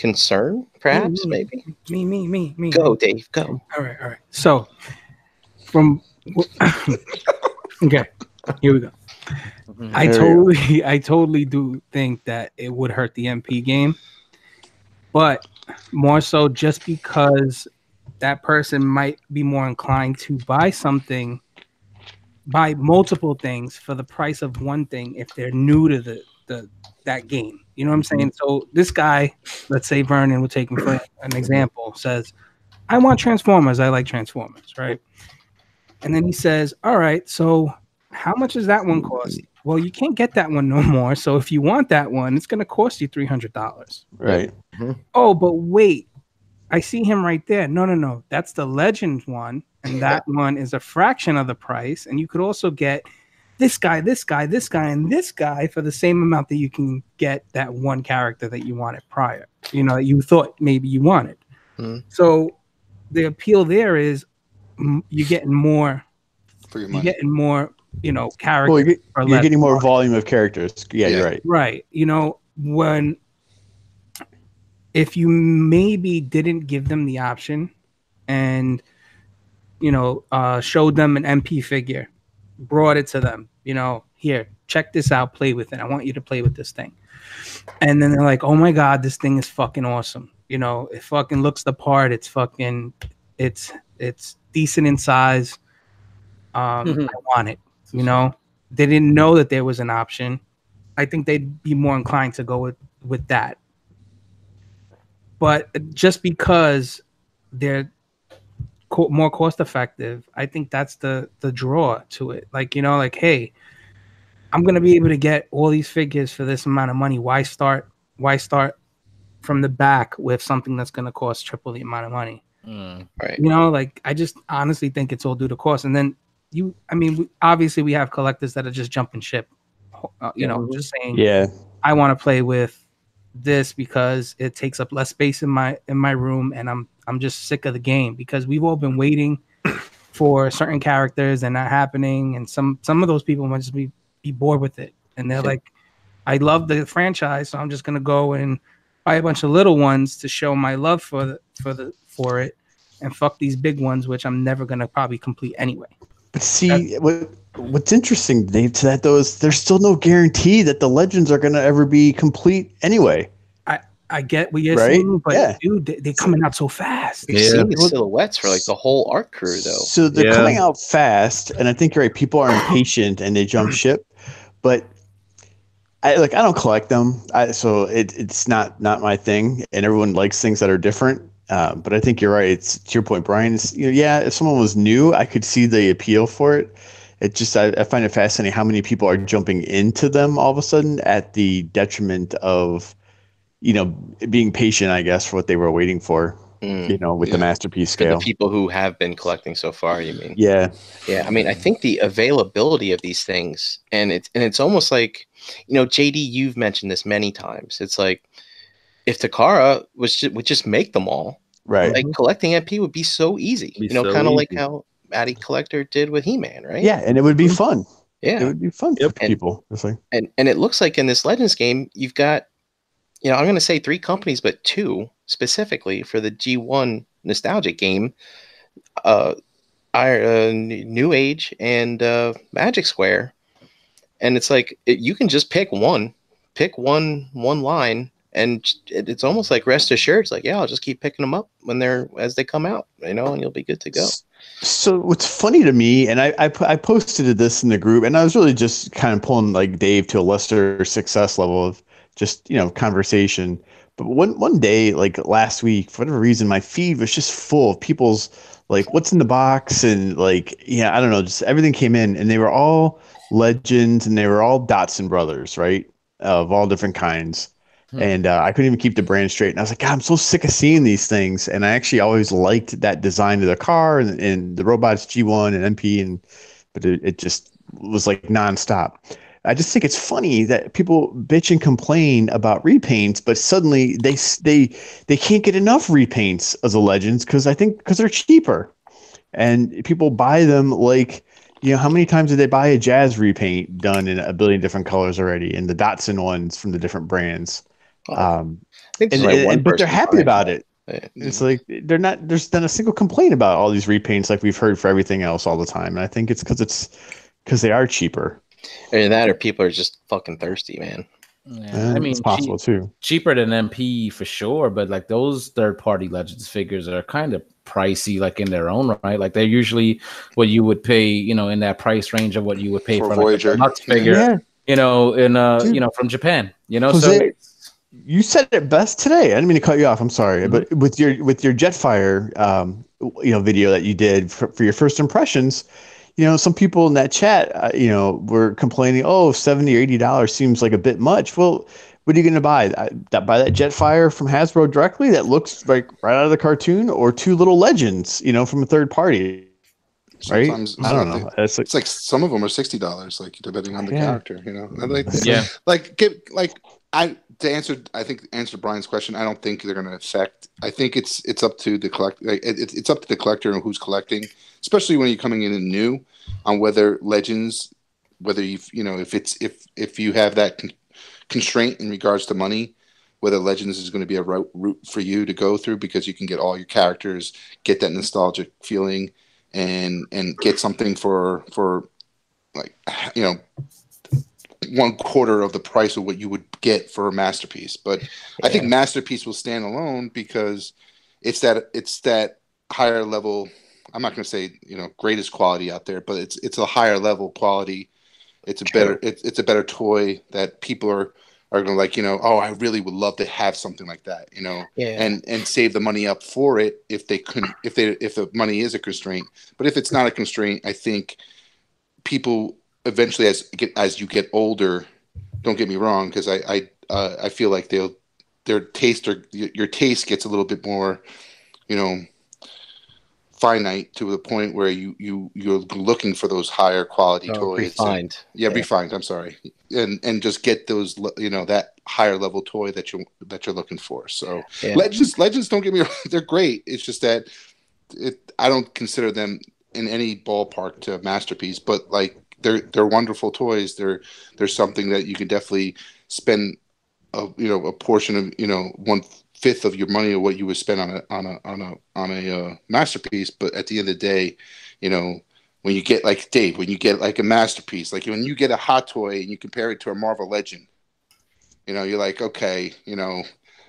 concern, perhaps, maybe? Me. Go, Dave, go. All right. So, okay, here we go. I totally do think that it would hurt the MP game, but more so just because that person might be more inclined to buy multiple things for the price of one thing if they're new to that game. You know what I'm saying? So this guy, let's say Vernon, we'll take him for an example, says, I want Transformers. I like Transformers, right? And then he says, all right, so how much does that one cost? Well, you can't get that one no more. So if you want that one, it's going to cost you $300. Right. Mm-hmm. Oh, but wait, I see him right there. No. That's the Legends one. And that one is a fraction of the price. And you could also get this guy, and this guy for the same amount that you can get that one character that you wanted prior. You know, you thought maybe you wanted. Mm-hmm. So the appeal there is you're getting more for your money. You're getting more, characters. Well, you're getting more volume of characters. Yeah, you're right. Right. If you maybe didn't give them the option and, showed them an MP figure, brought it to them, here, check this out, play with it. I want you to play with this thing. And then they're like, oh my God, this thing is fucking awesome. It fucking looks the part. It's fucking, it's decent in size. I want it. They didn't know that there was an option. I think they'd be more inclined to go with that. But just because they're more cost effective, I think that's the draw to it. Like, hey, I'm gonna be able to get all these figures for this amount of money. Why start from the back with something that's gonna cost triple the amount of money? Right. I just honestly think it's all due to cost. And then obviously we have collectors that are just jumping ship. Just saying, I want to play with this because it takes up less space in my room, and I'm just sick of the game because we've all been waiting for certain characters and not happening, and some of those people might just be bored with it, and they're like, I love the franchise, so I'm just gonna go and buy a bunch of little ones to show my love for it, and fuck these big ones, which I'm never gonna probably complete anyway. But see, what's interesting, Dave, to that though is there's still no guarantee that the Legends are going to ever be complete anyway. I get what you're saying, but dude, they're coming out so fast. We've seen the silhouettes for like the whole art crew, though. So they're coming out fast, and I think you're right. People are impatient and they jump ship. But I don't collect them, so it's not my thing. And everyone likes things that are different. But I think you're right. It's to your point, Brian. If someone was new, I could see the appeal for it. It just I find it fascinating how many people are jumping into them all of a sudden at the detriment of, being patient, I guess, for what they were waiting for. With the masterpiece scale. For the people who have been collecting so far, you mean? Yeah. I mean, I think the availability of these things, and it's almost like, JD, you've mentioned this many times. It's like, if Takara would just make them all, right? Like collecting MP would be so easy, kind of like how Addy Collector did with He-Man, right? Yeah, and it would be fun. Yeah, it would be fun for people. And it looks like in this Legends game, you've got, I'm going to say 3 companies, but 2 specifically for the G1 nostalgic game, New Age and Magic Square, and it's like you can just pick one line. And it's almost like rest assured. It's like, I'll just keep picking them up as they come out, and you'll be good to go. So what's funny to me, and I posted this in the group, and I was really just kind of pulling like Dave to a lesser success level of just, conversation. But one day, like last week, for whatever reason, my feed was just full of people's like, what's in the box? And like, I don't know, just everything came in, and they were all Legends, and they were all Dotson brothers, right? Of all different kinds. And I couldn't even keep the brand straight. And I was like, God, I'm so sick of seeing these things. And I actually always liked that design of the car and the robots G1 and MP. But it just was like nonstop. I just think it's funny that people bitch and complain about repaints, but suddenly they can't get enough repaints of the Legends because they're cheaper. And people buy them like, how many times did they buy a Jazz repaint done in a billion different colors already? And the Dotson ones from the different brands. but they're happy about it. It's like they're not. There's been a single complaint about all these repaints, like we've heard for everything else all the time. And I think it's because they are cheaper. Either that, or people are just fucking thirsty, man. Yeah, I mean, it's possible too. Cheaper than MP for sure, but like those third-party Legends figures are kind of pricey, like in their own right. Like they're usually what you would pay, in that price range of what you would pay for like a Lux figure, from Japan. Jose, you said it best today. I didn't mean to cut you off. I'm sorry, but with your Jetfire, video that you did for your first impressions. Some people in that chat, were complaining, $70 or $80 seems like a bit much. Well, what are you going to buy? Buy that Jetfire from Hasbro directly that looks like right out of the cartoon, or two little Legends, from a third party? Right? Sometimes, I don't know. It's like some of them are $60, like depending on the character. To answer Brian's question, I don't think they're going to affect. I think it's up to the it's up to the collector and who's collecting, especially when you're coming in new, on whether Legends, whether if you have that constraint in regards to money, whether Legends is going to be a route for you to go through, because you can get all your characters, get that nostalgic feeling, and get something for like 1/4 of the price of what you would get for a Masterpiece. But I think Masterpiece will stand alone because it's that higher level. I'm not going to say greatest quality out there, but it's a higher level quality. It's a better toy that people are going to like. I really would love to have something like that. And save the money up for it if the money is a constraint. But if it's not a constraint, I think people eventually, as you get older, don't get me wrong, because I feel like your taste gets a little bit more, finite, to the point where you're looking for those higher quality toys. Refined. Refined. I'm sorry, and just get those, that higher level toy that you're looking for. So Legends, don't get me wrong, they're great. It's just that I don't consider them in any ballpark to Masterpiece, but like. They're wonderful toys. They're something that you can definitely spend a portion of 1/5 of your money of what you would spend on a Masterpiece. But at the end of the day, when you get like Dave, when you get like a Masterpiece, like when you get a hot toy and you compare it to a Marvel Legend, you're like, okay,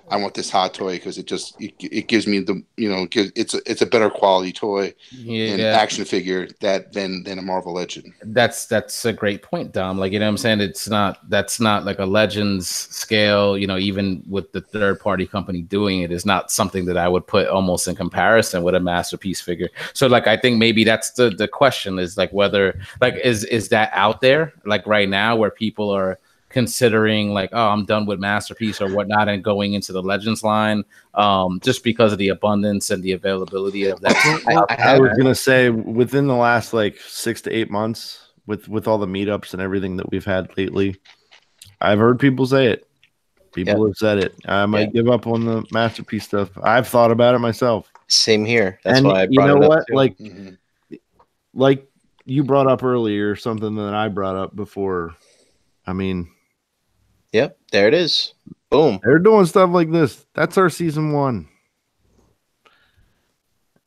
I want this hot toy because it gives me the it's a better quality toy and action figure than a Marvel Legend. That's a great point, Dom. Like, what I'm saying, that's not like a Legends scale. Even with the third party company doing it, is not something that I would put almost in comparison with a Masterpiece figure. So like, I think maybe that's the question, is like whether like is that out there like right now where people are considering like, I'm done with Masterpiece or whatnot and going into the Legends line, just because of the abundance and the availability of that. I was gonna say, within the last like 6 to 8 months, with all the meetups and everything that we've had lately, I've heard people say it. People have said it. I might give up on the Masterpiece stuff. I've thought about it myself. Same here. That's why I brought it up too. Like you brought up earlier, something that I brought up before. I mean. Yep, there it is. Boom. They're doing stuff like this. That's our season 1.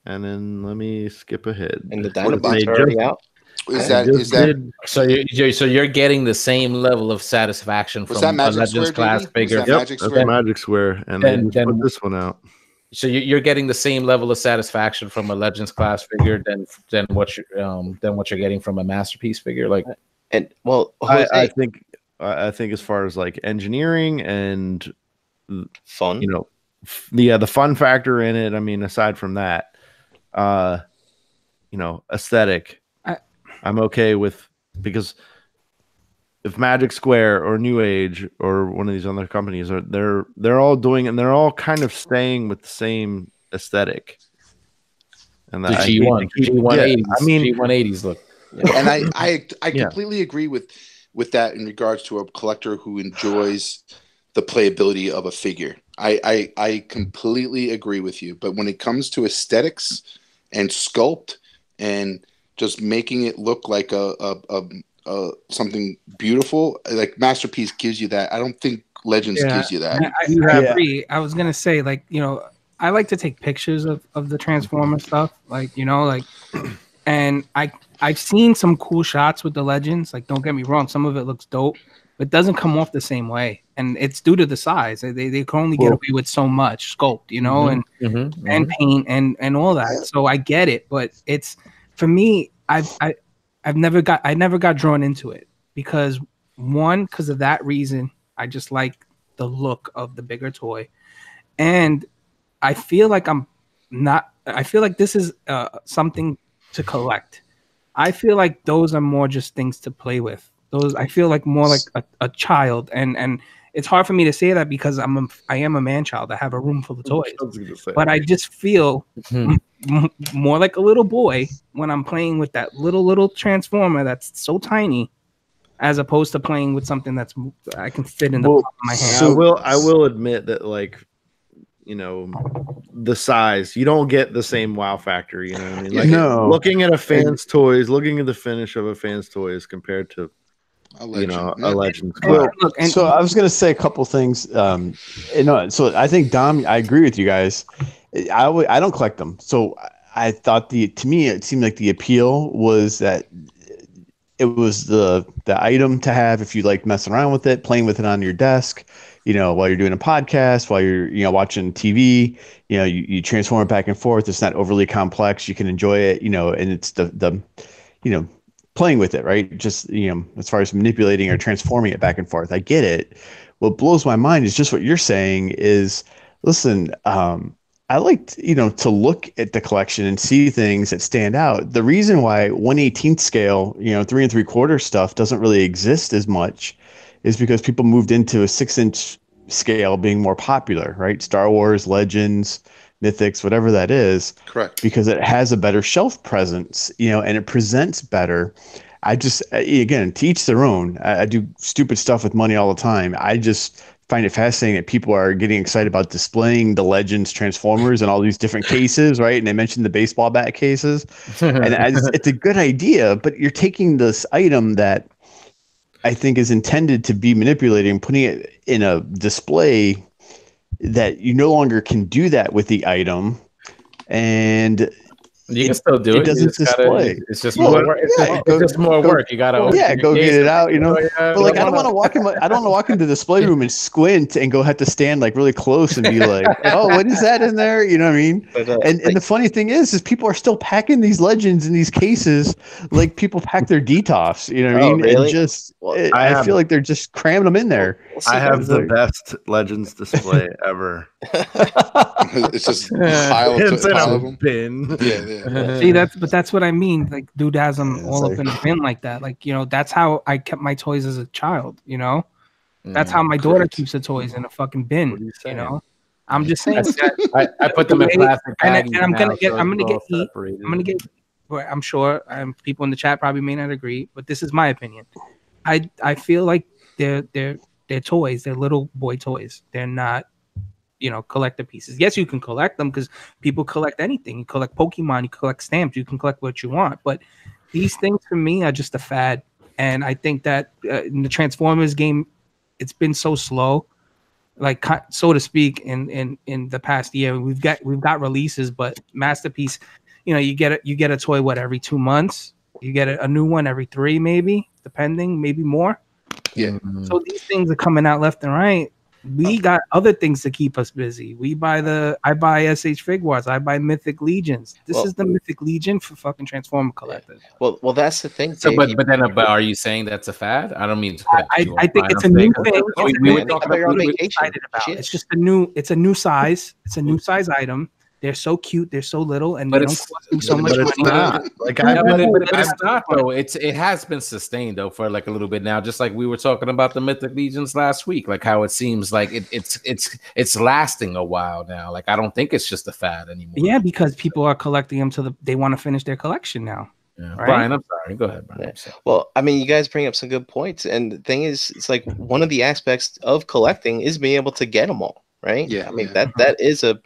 And then let me skip ahead. And the Dinobots are already out. Is that so? You're getting the same level of satisfaction from a Legends class figure. That's Magic Square, and then put this one out. So you're getting the same level of satisfaction from a Legends class figure than what you're getting from a Masterpiece figure. Like, and well, I think as far as like engineering and fun, the fun factor in it. I mean, aside from that, aesthetic, I'm okay with, because if Magic Square or New Age or one of these other companies they're all doing it, and they're all kind of staying with the same aesthetic. And the G180s. I mean, G180s look. And I completely agree with that in regards to a collector who enjoys the playability of a figure. I completely agree with you. But when it comes to aesthetics and sculpt and just making it look like a something beautiful, like Masterpiece gives you that. I don't think Legends gives you that. I agree. I was gonna say, like, I like to take pictures of the Transformer stuff, like, and I've seen some cool shots with the Legends. Like, don't get me wrong, some of it looks dope, but it doesn't come off the same way, and it's due to the size. They can only get away with so much sculpt, and paint and all that. So I get it, but it's, for me, I never got drawn into it because of that reason. I just like the look of the bigger toy, and I feel like this is something to collect. I feel like those are more just things to play with. Those, I feel like more like a child, and it's hard for me to say that because I am a man child. I have a room full of toys, but I just feel more like a little boy when I'm playing with that little Transformer that's so tiny, as opposed to playing with something that's I can fit in the palm of my hand. So I will admit that, like, the size, you don't get the same wow factor. You know what I mean? Like, looking at a fan's toys, looking at the finish of a fan's toys compared to a Legend. So I was gonna say a couple things. So I think, Dom, I agree with you guys. I don't collect them. So I thought to me it seemed like the appeal was that it was the item to have if you like messing around with it, playing with it on your desk, while you're doing a podcast, while you're watching TV, you transform it back and forth. It's not overly complex. You can enjoy it, and it's the playing with it, right? Just, as far as manipulating or transforming it back and forth. I get it. What blows my mind is just what you're saying is, listen, I like to look at the collection and see things that stand out. The reason why 1/18 scale, 3 3/4 stuff doesn't really exist as much is because people moved into a 6-inch scale being more popular, right? Star Wars, Legends, Mythics, whatever that is. Correct. Because it has a better shelf presence, and it presents better. I just, again, to each their own. I do stupid stuff with money all the time. I just find it fascinating that people are getting excited about displaying the Legends Transformers in all these different cases, right? And they mentioned the baseball bat cases. And it's a good idea, but you're taking this item that I think is intended to be manipulated and putting it in a display that you no longer can do that with the item. And you can still do it. It doesn't display. It's just more work. It's just more work. You gotta go get it out. But like, I don't want to walk in. I don't want to walk into the display room and squint and go have to stand like really close and be like, "Oh, what is that in there?" You know what I mean? But, and the funny thing is people are still packing these Legends in these cases like people pack their DTOFs. You know what I mean? Really? And just, I feel like they're just cramming them in there. I have the best Legends display ever. It's just a pile of them. Bin. Yeah. See, that's what I mean. Like, dude has them all up in a bin like that. Like, that's how I kept my toys as a child. That's how my daughter keeps the toys in a fucking bin. I'm just saying that I put them in plastic bags, and I'm gonna get heat. I'm sure people in the chat probably may not agree, but this is my opinion. I feel like they're toys. They're little boy toys. They're not, collector pieces. Yes, you can collect them because people collect anything. You collect Pokemon, you collect stamps, you can collect what you want. But these things for me are just a fad. And I think that in the Transformers game, it's been so slow, like, so to speak, in the past year. We've got releases, but Masterpiece, you get a toy every 2 months. You get a new one every 3, maybe, depending, maybe more. Yeah. So these things are coming out left and right. We got other things to keep us busy. I buy SH Figuarts. I buy Mythic Legions. This is the Mythic Legion for fucking Transformer collectors. Well, that's the thing. So, but are you saying that's a fad? I don't mean to I think it's a new thing. It's just it's a new size. It's a new size item. They're so cute. They're so little, and they don't cost you so much money. But it's not though. It has been sustained though for like a little bit now. Just like we were talking about the Mythic Legions last week, like how it seems like it's lasting a while now. Like I don't think it's just a fad anymore. Yeah, because people are collecting them they want to finish their collection now. Yeah. Right? Brian, I'm sorry. Go ahead, Brian. Yeah. Well, I mean, you guys bring up some good points, and the thing is, it's like one of the aspects of collecting is being able to get them all. Right? Yeah. I mean that is a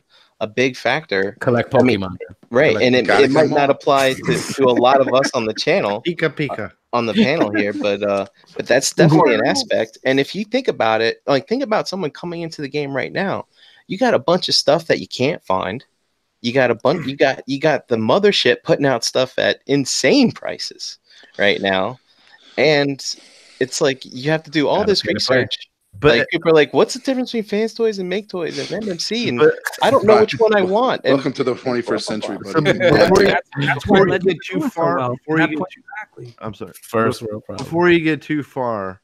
big factor. Collect Pokemon. Right. And it might not apply to a lot of us on the channel. Pika. on the panel here, but that's definitely an aspect. And if you think about it, like think about someone coming into the game right now, you got a bunch of stuff that you can't find. You got a bunch. You got the mothership putting out stuff at insane prices right now, and it's like you have to do all this research. But like, people are like, "What's the difference between Fans Toys and Make Toys and MMC?" And I don't know which one I want. And welcome to the 21st century, buddy. That's why I get too far. I'm sorry. First world problem. Before you get too far,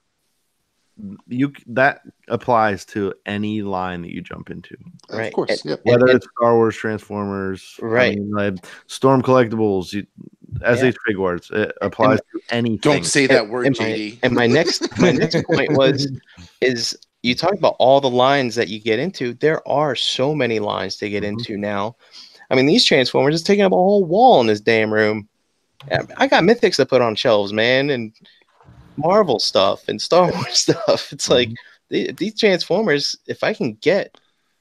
that applies to any line that you jump into. Right. Of course. Yep. Whether it's Star Wars, Transformers, right? I mean, like Storm Collectibles, SH Figuarts, it applies to anything. Don't say that word, JD. And my next point is you talk about all the lines that you get into. There are so many lines to get into now. I mean, these Transformers is taking up a whole wall in this damn room. I got Mythics to put on shelves, man, and Marvel stuff and Star Wars stuff. It's like these Transformers, if I can get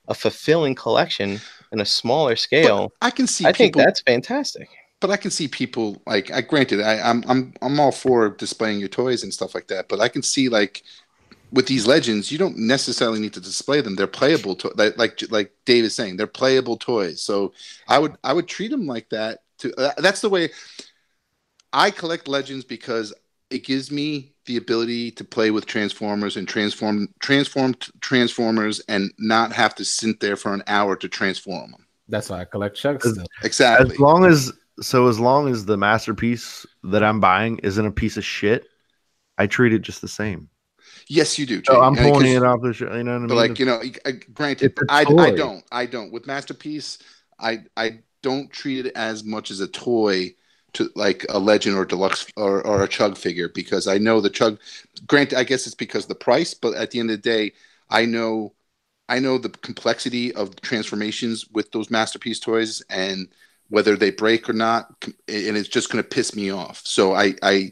a fulfilling collection in a smaller scale, but I think that's fantastic. But I can see people like, granted, I'm all for displaying your toys and stuff like that. But I can see like with these Legends, you don't necessarily need to display them. They're playable, like Dave is saying, they're playable toys. So I would treat them like that. That's the way I collect Legends, because it gives me the ability to play with Transformers and transform Transformers and not have to sit there for an hour to transform them. That's why I collect chugs. Exactly. As long as the masterpiece that I'm buying isn't a piece of shit, I treat it just the same. Yes, you do. So I'm pulling it off the show. You know what I mean? Like, granted, I don't. With Masterpiece, I don't treat it as much as a toy to like a Legend or Deluxe or a Chug figure, because I know the Chug. Granted, I guess it's because of the price, but at the end of the day, I know the complexity of transformations with those Masterpiece toys and whether they break or not, and it's just going to piss me off. So I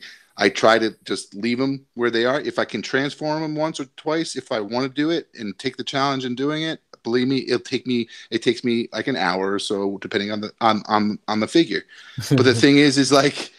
try to just leave them where they are. If I can transform them once or twice, if I want to do it and take the challenge in doing it, believe me, it takes me like an hour or so, depending on the figure. But the thing is like,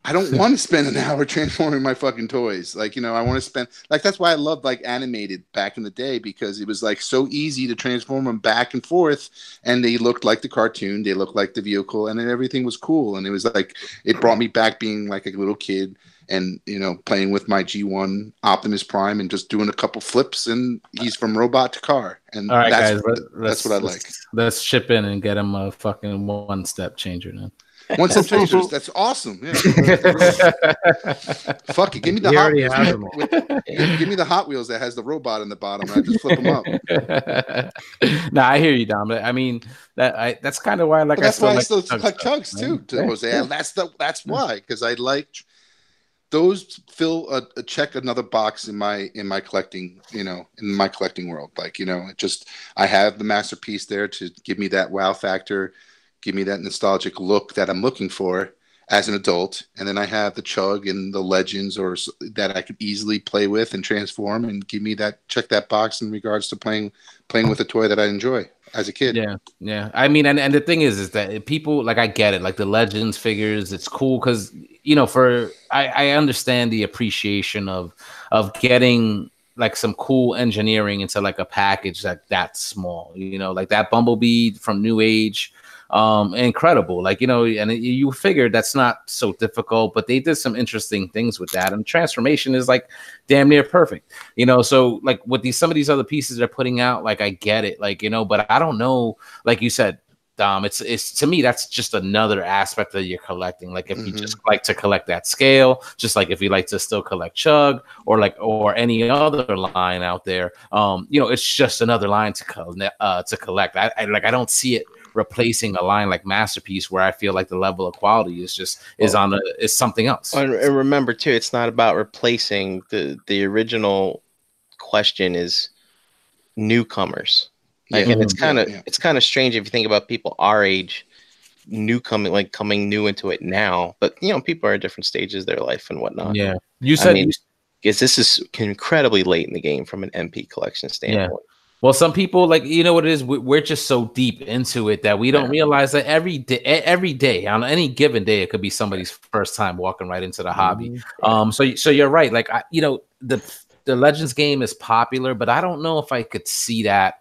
I don't want to spend an hour transforming my fucking toys. Like, I want to spend, like, that's why I loved like Animated back in the day, because it was like so easy to transform them back and forth, and they looked like the cartoon, they looked like the vehicle, and then everything was cool. And it was like, it brought me back being like a little kid and, playing with my G1 Optimus Prime and just doing a couple flips, and he's from robot to car. And all right, that's, guys, that's what I like. Let's ship in and get him a fucking one-step changer now. One step changers, that's awesome. Yeah. Fuck it, give me the Hot Wheels. Give me the Hot Wheels that has the robot in the bottom, and I just flip them up. No, I hear you, Dom. I mean, that's kind of why, like, that's why I still like Chugs too, Jose. And that's why, because I like those. Fill a check another box in my collecting, in my collecting world. Like, I have the Masterpiece there to give me that wow factor. Give me that nostalgic look that I'm looking for as an adult. And then I have the Chug and the Legends or that I could easily play with and transform, and give me check that box in regards to playing with a toy that I enjoy as a kid. Yeah. I mean, and the thing is that people, like, I get it. Like the Legends figures, it's cool because, I understand the appreciation of getting like some cool engineering into like a package that small, like that Bumblebee from New Age. Incredible, like, and you figured that's not so difficult, but they did some interesting things with that, and transformation is like damn near perfect, so like with some of these other pieces they're putting out, like, I get it, like, but I don't know, like you said, Dom, it's to me that's just another aspect that you're collecting. Like, if you just like to collect that scale, just like if you like to still collect Chug or any other line out there, it's just another line to collect. I don't see it replacing a line like Masterpiece, where I feel like the level of quality is something else. And remember too, it's not about replacing. The original question is newcomers. Like, and it's kind of strange if you think about people our age, coming new into it now. But people are at different stages of their life and whatnot. Yeah, you said because this is incredibly late in the game from an MP collection standpoint. Well, some people, like, you know what it is, we're just so deep into it that we don't realize that every day on any given day, it could be somebody's first time walking right into the hobby. So you're right. Like, the Legends game is popular, but I don't know if I could see that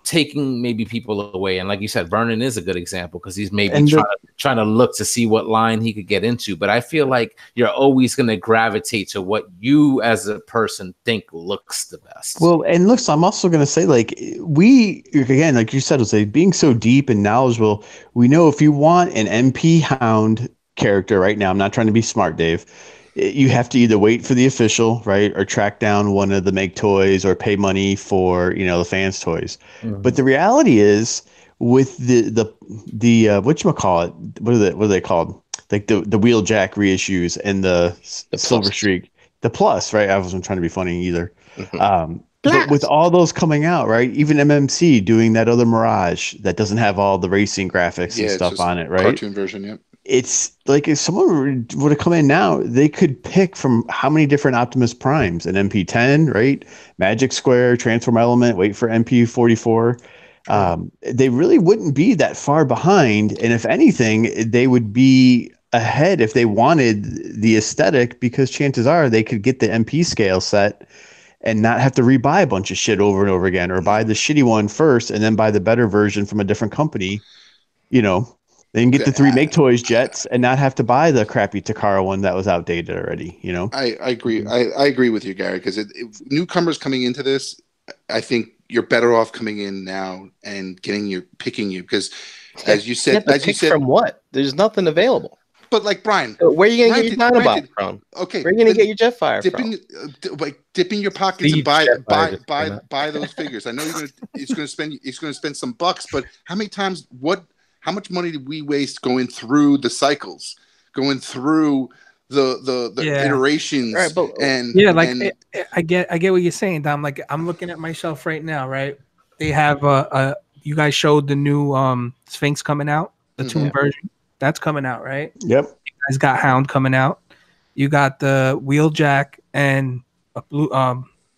taking maybe people away. And like you said, Vernon is a good example because he's maybe trying to look to see what line he could get into. But I feel like you're always going to gravitate to what you as a person think looks the best. Well, and looks, I'm also going to say, like, we, again, like you said, was like being so deep and knowledgeable, we know if you want an MP Hound character right now, I'm not trying to be smart, Dave, you have to either wait for the official, right, or track down one of the make toys or pay money for, the fans toys. Mm-hmm. But the reality is, with the whatchamacallit, what are they called? Like the Wheeljack reissues and the Silver Streak, the Plus, right? I wasn't trying to be funny either. Mm-hmm. But with all those coming out, right? Even MMC doing that other Mirage that doesn't have all the racing graphics and stuff on it, right? Cartoon version, yep. It's like if someone were to come in now, they could pick from how many different Optimus Primes, an MP10, right? Magic Square, Transform Element, wait for MP44. They really wouldn't be that far behind. And if anything, they would be ahead if they wanted the aesthetic, because chances are they could get the MP scale set and not have to rebuy a bunch of shit over and over again, or buy the shitty one first and then buy the better version from a different company, They can get the 3 Make Toys jets and not have to buy the crappy Takara one that was outdated already. I agree. I agree with you, Gary, because newcomers coming into this, I think you're better off coming in now and picking you, because as you said, from what? There's nothing available. But like Brian, where are you going to get your Dinobot from? Okay, where are you going to get your Jetfire from? Dip in your pockets and buy those figures. I know it's going to spend some bucks, but how much money did we waste going through the cycles, going through the iterations? Right, but, I get what you're saying, Dom. Like, I'm looking at my shelf right now, right? They have you guys showed the new Sphinx coming out, the Toon version. That's coming out, right? Yep. You guys got Hound coming out. You got the Wheeljack and a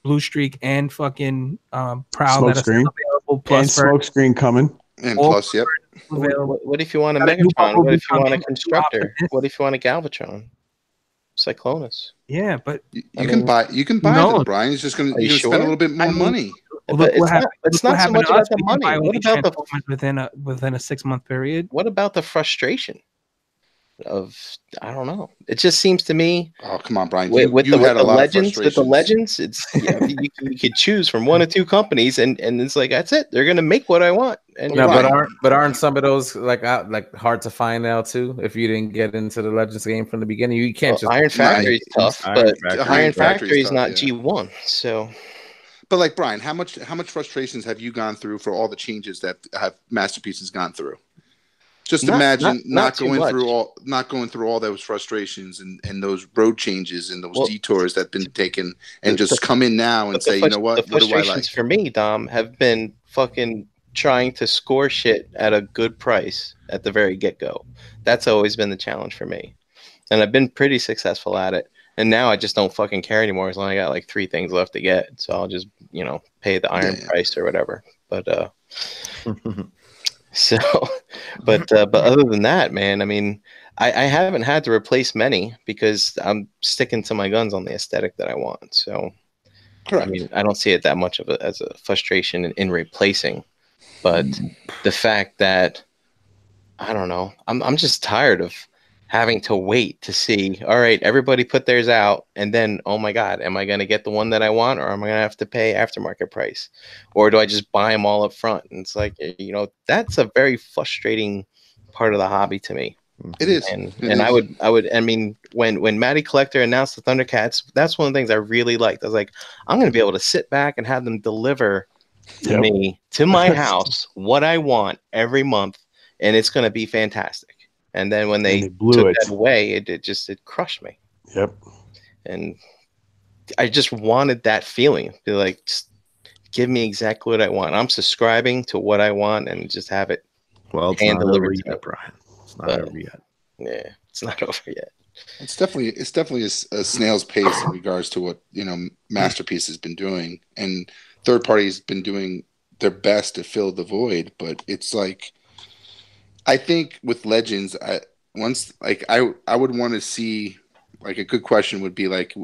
Blue Streak and fucking Prowl that are still available. Plus and Smokescreen coming. And Plus, yep. What if you want a Megatron? What if you want a Constructor? What if you want a Galvatron? Cyclonus. Yeah, but you can buy them, Brian. He's just going to spend a little bit more money. But it's not so much about the money. What about within a 6-month period? What about the frustration of, I don't know. It just seems to me. Oh, come on, Brian. With the Legends, it's you could choose from 1 or 2 companies, and it's like, that's it. They're gonna make what I want. And aren't some of those like hard to find now too? If you didn't get into the Legends game from the beginning, you can't just. Iron Factory is tough, but Iron Factory is not G1, so. But like Brian, how much frustrations have you gone through for all the changes that have Masterpieces gone through? Just imagine not going through all those frustrations and those road changes and those detours that have been taken, and just come in now and say, you know what? The frustrations for me, Dom, have been fucking trying to score shit at a good price at the very get-go. That's always been the challenge for me, and I've been pretty successful at it. And now I just don't fucking care anymore, as long as I got like 3 things left to get. So I'll just, pay the iron price or whatever. But but other than that, man, I mean, I haven't had to replace many because I'm sticking to my guns on the aesthetic that I want. So, correct. I mean, I don't see it that much of as a frustration in replacing, but the fact that, I don't know, I'm just tired of having to wait to see, all right, everybody put theirs out, and then, oh my God, am I going to get the one that I want, or am I going to have to pay aftermarket price? Or do I just buy them all up front? And it's like, that's a very frustrating part of the hobby to me. It is. I mean, when Matty Collector announced the Thundercats, that's one of the things I really liked. I was like, I'm going to be able to sit back and have them deliver to me, to my house, what I want every month, and it's going to be fantastic. And then when they took that away, it crushed me. Yep. And I just wanted that feeling. Be like, just give me exactly what I want. I'm subscribing to what I want and just have it. Well, it's not over yet, Brian. It's not over yet. Yeah, it's not over yet. It's definitely a snail's pace in regards to what Masterpiece has been doing, and third party's been doing their best to fill the void, but it's like I think with Legends, I would want to see, like, a good question would be like,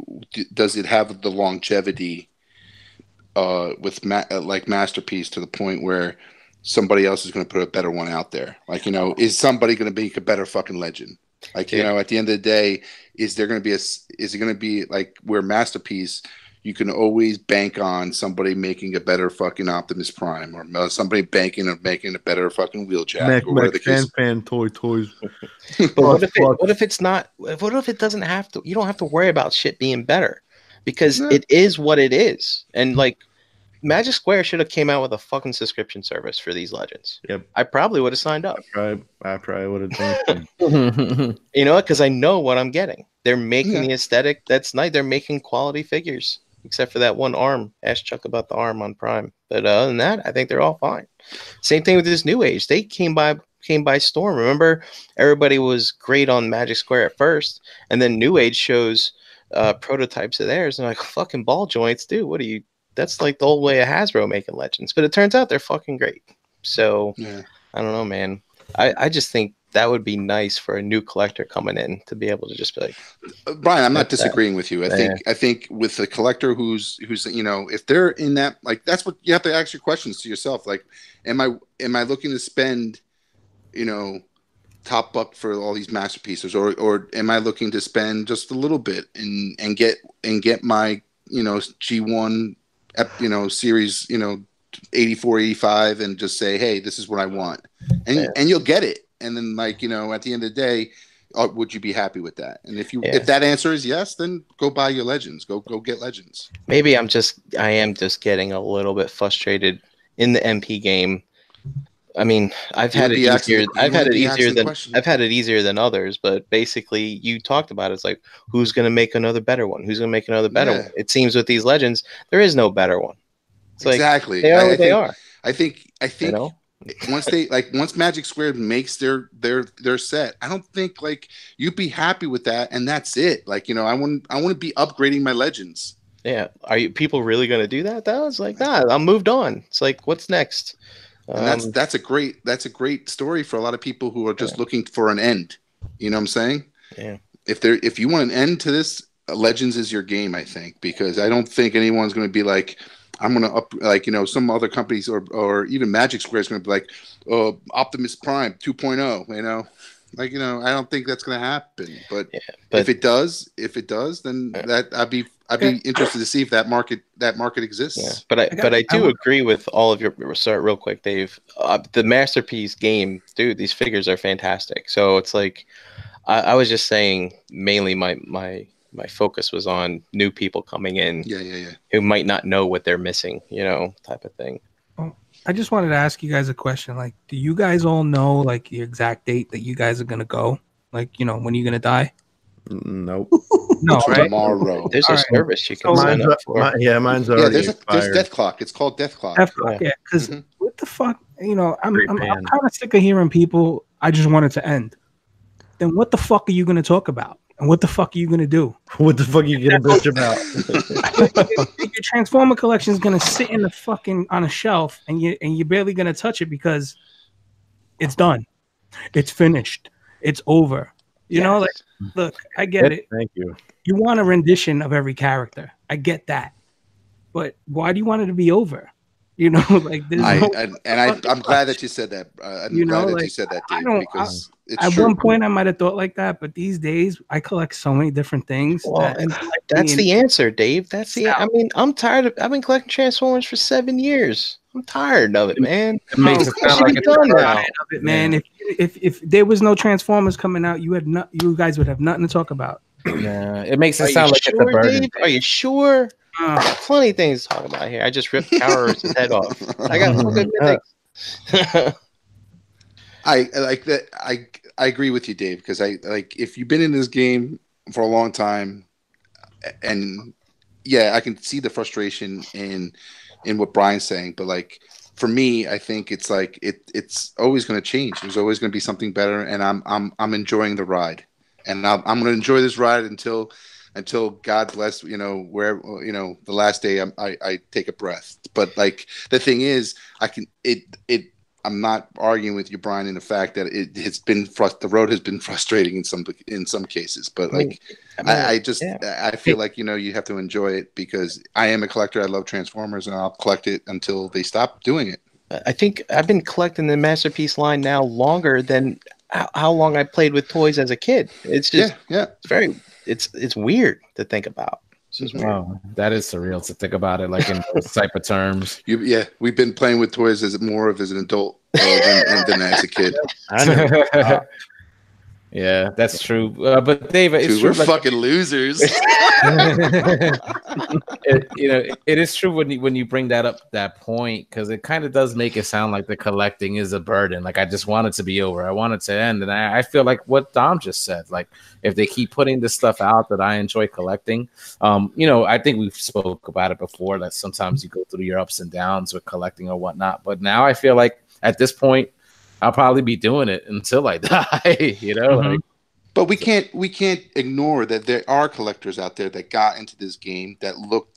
does it have the longevity with like Masterpiece to the point where somebody else is going to put a better one out there? Like, is somebody going to make a better fucking Legend? Like, at the end of the day, is it going to be like where Masterpiece, you can always bank on somebody making a better fucking Optimus Prime, or somebody banking on making a better fucking Wheeljack, or whatever the case. Fan toys. But what if it's not? What if it doesn't have to? You don't have to worry about shit being better, because it is what it is. And like, Magic Square should have came out with a fucking subscription service for these Legends. Yep, I probably would have signed up. I probably would have done. Because I know what I'm getting. They're making the aesthetic that's nice. They're making quality figures, except for that one arm. Ask Chuck about the arm on Prime. But other than that, I think they're all fine. Same thing with this New Age. They came by storm. Remember, everybody was great on Magic Square at first, and then New Age shows prototypes of theirs, and like, fucking ball joints, dude. What are you? That's like the old way of Hasbro making Legends. But it turns out they're fucking great. So I don't know, man. I just think that would be nice for a new collector coming in to be able to just be like, Brian, I'm not disagreeing with you. I think with the collector who's if they're in that, like, that's what you have to ask your questions to yourself. Like, am I looking to spend, top buck for all these masterpieces, or am I looking to spend just a little bit and get my G1 series 84, 85 and just say, hey, this is what I want, and you'll get it. And then, like, at the end of the day, would you be happy with that? And if that answer is yes, then go buy your Legends. Go get Legends. Maybe I am just getting a little bit frustrated in the MP game. I mean, I've had it easier than others, but basically you talked about it. It's like, who's going to make another better one? Who's going to make another better one? It seems with these Legends, there is no better one. It's exactly. Like, they are what they are. I think once Magic Square makes their set, I don't think, like, you'd be happy with that and that's it. Like, I want to be upgrading my Legends. Yeah. Are you people really going to do that though? It's like, nah, I'm moved on. It's like, what's next? And that's a great story for a lot of people who are just looking for an end. You know what I'm saying? Yeah. If you want an end to this, Legends is your game, I think, because I don't think anyone's going to be like, I'm going to up, like, some other companies or even Magic Square is going to be like, Optimus Prime 2.0, like, I don't think that's going to happen. But if it does, then I'd be interested to see if that market exists. Yeah. But I do agree with all of your. Sorry, real quick, Dave. The Masterpiece game, dude. These figures are fantastic. So it's like, I was just saying, mainly my focus was on new people coming in, who might not know what they're missing, type of thing. Well, I just wanted to ask you guys a question. Like, do you guys all know, like, the exact date that you guys are gonna go? Like, when you're gonna die? Nope. No, right? Tomorrow. There's a service you can sign up for. Mine's already there's Death Clock. It's called Death Clock. Death Clock, because what the fuck? I'm kind of sick of hearing people, I just want it to end. Then what the fuck are you gonna talk about? And what the fuck are you gonna do? What the fuck are you gonna bitch about? Your Transformer collection is gonna sit in the fucking on a shelf, and you're barely gonna touch it because it's done, it's finished, it's over. Like, look, I get it. Thank you. You want a rendition of every character, I get that, but why do you want it to be over? Like, I'm glad that you said that. I'm glad that you said that, Dave, because it's at true. one point I might have thought like that, but these days I collect so many different things. That's the answer, Dave. I mean, I'm tired of. I've been collecting Transformers for 7 years. I'm tired of it, man. It makes it sound like it's done now. Man, if there was no Transformers coming out, you guys would have nothing to talk about. Yeah, it makes it sound like it's a burden. Dave? Are you sure? Plenty of things to talk about here. I just ripped Coward's head off. I got some good things. I like that. I agree with you, Dave, because if you've been in this game for a long time, and I can see the frustration in what Brian's saying, but like, for me, I think it's like it's always going to change. There's always going to be something better, and I'm enjoying the ride, and I'm going to enjoy this ride until until God bless, where, the last day I take a breath. But like the thing is, I'm not arguing with you, Brian, in the fact that the road has been frustrating in some cases. But like, I feel like you have to enjoy it, because I am a collector. I love Transformers, and I'll collect it until they stop doing it. I think I've been collecting the Masterpiece line now longer than how long I played with toys as a kid. It's just it's weird to think about. Wow, that is surreal to think about it, like in those type of terms. We've been playing with toys as an adult than as a kid. I know. Yeah, that's true. But Dave, it's true. We're fucking losers. It is true when you bring that point, because it kind of does make it sound like the collecting is a burden. Like, I just want it to be over. I want it to end. And I feel like what Dom just said, like, if they keep putting this stuff out that I enjoy collecting, I think we've spoke about it before, that sometimes you go through your ups and downs with collecting or whatnot. But now I feel like at this point, I'll probably be doing it until I die, Mm-hmm. But we can't ignore that there are collectors out there that got into this game that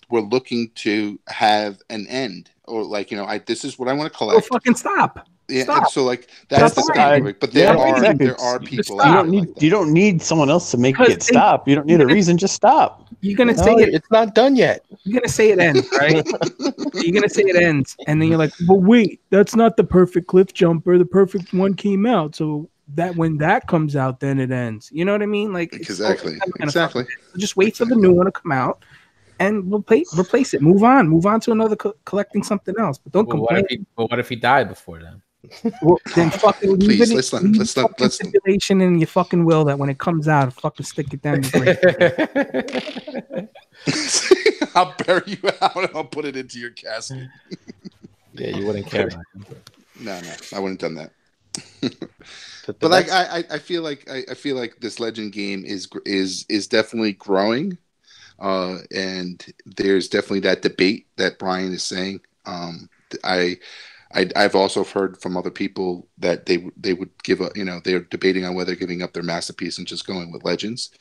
were looking to have an end, or like, this is what I want to collect. Well, fucking stop. Yeah, Stop. So like that's the thing. But there are people. You don't need someone else to make it stop. You don't need a reason. Just stop. You're gonna say it's not done yet. You're gonna say it ends, right? You're gonna say it ends, and then you're like, "But wait, that's not the perfect cliff jumper. The perfect one came out, so that when that comes out, then it ends." You know what I mean? Like, exactly. Just wait for the new one to come out, and replace it. Move on to another collecting something else. But don't complain. What if he died before then? Well, then fucking please let's stipulation in your fucking will that when it comes out, fucking stick it down your grave. I'll bury you out and I'll put it into your casket. Yeah, you wouldn't care. No, I wouldn't have done that. But like, I feel like this Legend game is definitely growing, and there's definitely that debate that Brian is saying. I've also heard from other people that they would give up. They're debating on whether giving up their Masterpiece and just going with Legends.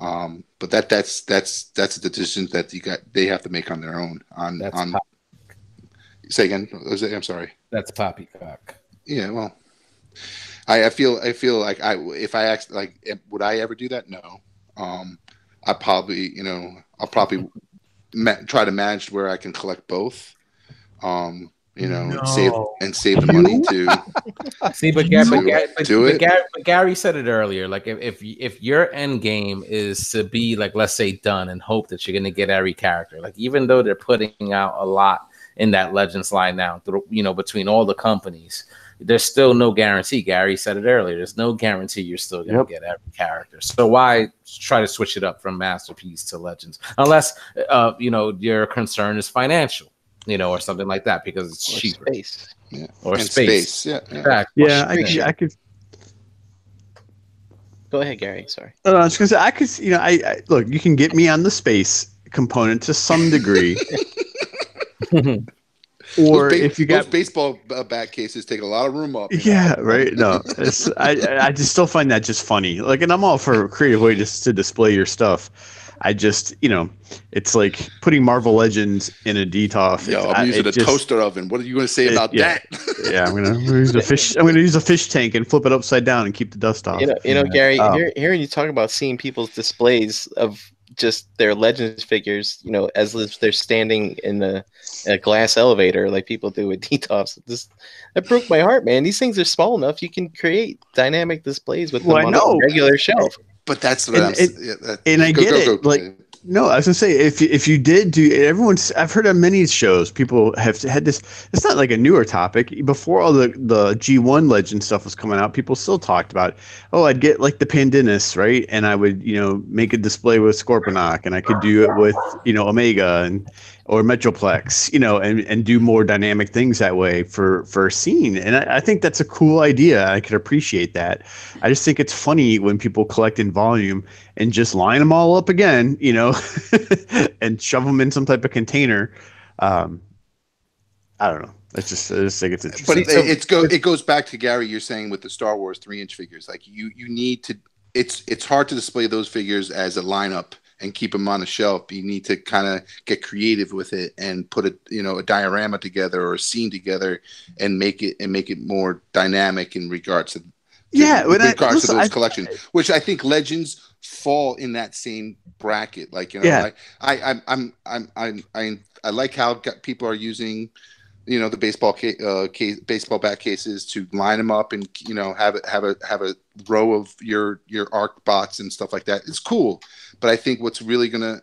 But that's a decision that they have to make on their own. Say again. I'm sorry. That's poppycock. Yeah. Well, I feel like if I asked, like, would I ever do that? No. I'll probably try to manage where I can collect both. And save the money to see. But Gary said it earlier. Like, if your end game is to be, like, let's say, done and hope that you're going to get every character, like, even though they're putting out a lot in that Legends line now, between all the companies, there's still no guarantee. Gary said it earlier. There's no guarantee you're still going to get every character. So why try to switch it up from Masterpiece to Legends, unless your concern is financial. Or something like that, because it's cheaper. Space. Yeah. Or space. Yeah. Exactly. Yeah, I could. Go ahead, Gary. Sorry. I was going to say, I could. I look. You can get me on the space component to some degree. Or if you got baseball bat cases, take a lot of room up. Yeah, right. No, I just still find that just funny. Like, and I'm all for a creative way just to display your stuff. I just, it's like putting Marvel Legends in a DTOF. Yo, I'm using a toaster oven. What are you going to say about that? Yeah, I'm going to use a fish. I'm going to use a fish tank and flip it upside down and keep the dust off. Gary, hearing you talk about seeing people's displays of just their Legends figures, as if they're standing in a glass elevator like people do with DTOFs. That broke my heart, man. These things are small enough you can create dynamic displays with them on a regular shelf. But that's what I'm saying. And I get it. Like, no, I was gonna say if you did do I've heard on many shows people have had this. It's not like a newer topic. Before all the G1 Legend stuff was coming out, people still talked about, I'd get like the Pandinus, right? And I would make a display with Scorponok, and I could do it with Omega or Metroplex, and do more dynamic things that way for a scene. And I think that's a cool idea. I could appreciate that. I just think it's funny when people collect in volume and just line them all up again, and shove them in some type of container. I don't know. I just think it's interesting. But it goes back to Gary, you're saying with the Star Wars 3-inch figures, like you need to. It's hard to display those figures as a lineup and keep them on a shelf. You need to kind of get creative with it and put a diorama together or a scene together and make it more dynamic in regards to those collections, which I think Legends fall in that same bracket. Like, I like how people are using, the baseball bat cases to line them up and, have a row of your arc bots and stuff like that. It's cool. But I think what's really gonna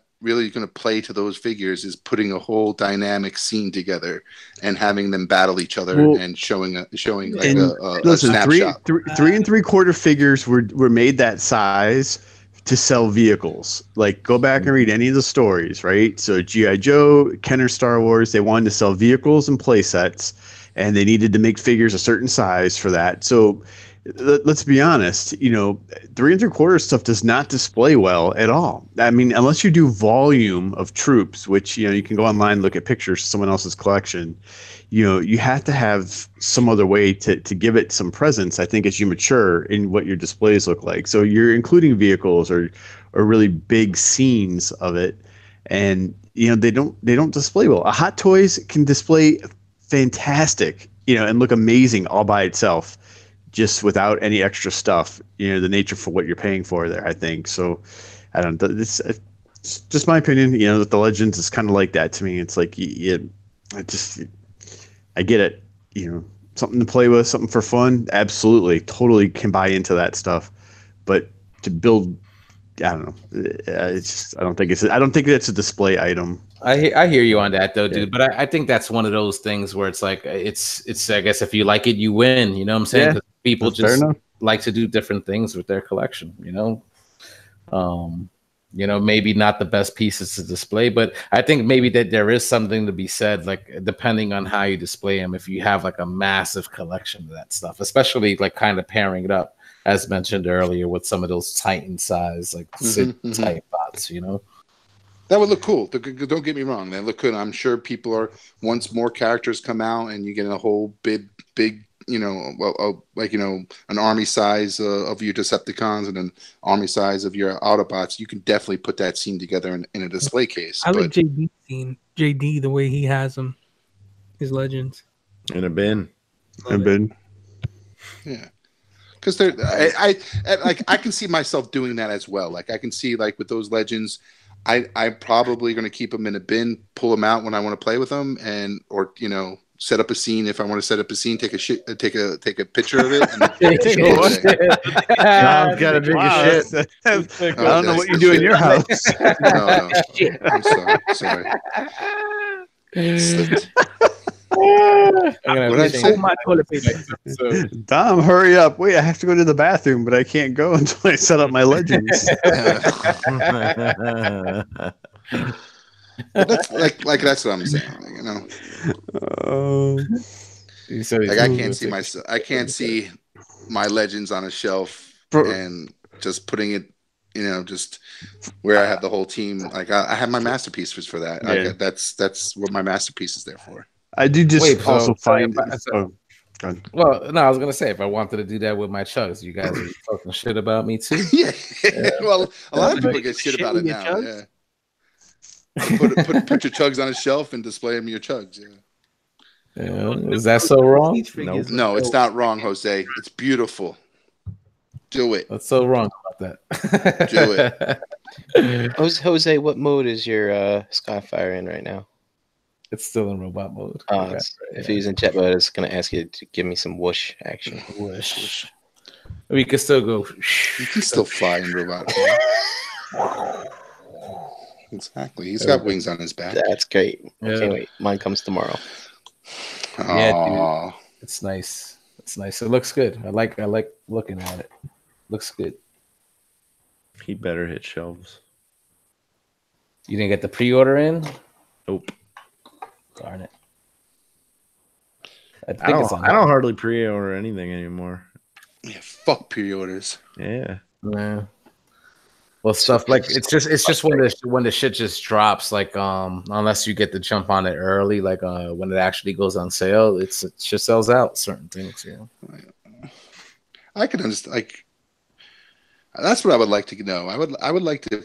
play to those figures is putting a whole dynamic scene together and having them battle each other and showing a snapshot. 3 3/4 figures were made that size to sell vehicles. Like, go back and read any of the stories, right? So G.I. Joe, Kenner Star Wars, they wanted to sell vehicles and play sets, and they needed to make figures a certain size for that. So let's be honest, 3 3/4 stuff does not display well at all. I mean, unless you do volume of troops, which, you can go online and look at pictures of someone else's collection, you have to have some other way to give it some presence, I think, as you mature in what your displays look like. So you're including vehicles or really big scenes of it, and they don't display well. A Hot Toys can display fantastic, and look amazing all by itself, just without any extra stuff. The nature for what you're paying for there, I think. So I don't know. It's just my opinion. That the Legends is kind of like that to me. It's like I get it. Something to play with, something for fun. Absolutely, totally can buy into that stuff. But to build, I don't know. I don't think it's a display item. I hear you on that though, dude. But I think that's one of those things where it's like it's I guess if you like it, you win. You know what I'm saying? Yeah, people just like to do different things with their collection. Maybe not the best pieces to display, but I think maybe that there is something to be said, like depending on how you display them. If you have like a massive collection of that stuff, especially like kind of pairing it up, as mentioned earlier, with some of those Titan size, like Titan bots, That would look cool. Don't get me wrong. They look good. I'm sure people are, once more characters come out and you get a whole big, an army size of your Decepticons and an army size of your Autobots, you can definitely put that scene together in a display case. I like JD's scene. JD, the way he has them, his Legends. In a bin. Yeah. Because I can see myself doing that as well. Like, I can see, like, with those Legends, I'm probably going to keep them in a bin, pull them out when I want to play with them, or set up a scene. If I want to set up a scene, take a picture of it. I've got a big shit. I don't know what you do in your house. No. I'm sorry. Dom, hurry up! Wait, I have to go to the bathroom, but I can't go until I set up my Legends. That's that's what I'm saying. I can't see my Legends on a shelf and just putting it, just where I have the whole team. Like, I have my masterpieces for that. Yeah. That's what my masterpiece is there for. I do just find. Well, no, I was gonna say, if I wanted to do that with my chugs, you guys are talking shit about me too. Yeah. Well, a lot of people get shit about it now. Chugs? Yeah. Put your chugs on a shelf and display them your chugs. Yeah. Is that so wrong? No, it's not wrong, Jose. It's beautiful. Do it. What's so wrong about that? Do it. Jose, what mode is your Skyfire in right now? It's still in robot mode. If he's in chat mode, I was going to ask you to give me some whoosh action. Whoosh. We can still go. You can still fly in robot mode. Exactly. He's got wings on his back. That's great. I can't wait. Mine comes tomorrow. Yeah, dude. It's nice. It's nice. It looks good. I like looking at it. Looks good. He better hit shelves. You didn't get the pre-order in? Nope. Darn it. I don't hardly pre-order anything anymore. Yeah, fuck pre-orders. Yeah. Well, stuff like it's just when the shit just drops, like unless you get to jump on it early, like when it actually goes on sale, it just sells out certain things. I could understand. Like, that's what I would like to know. I would like to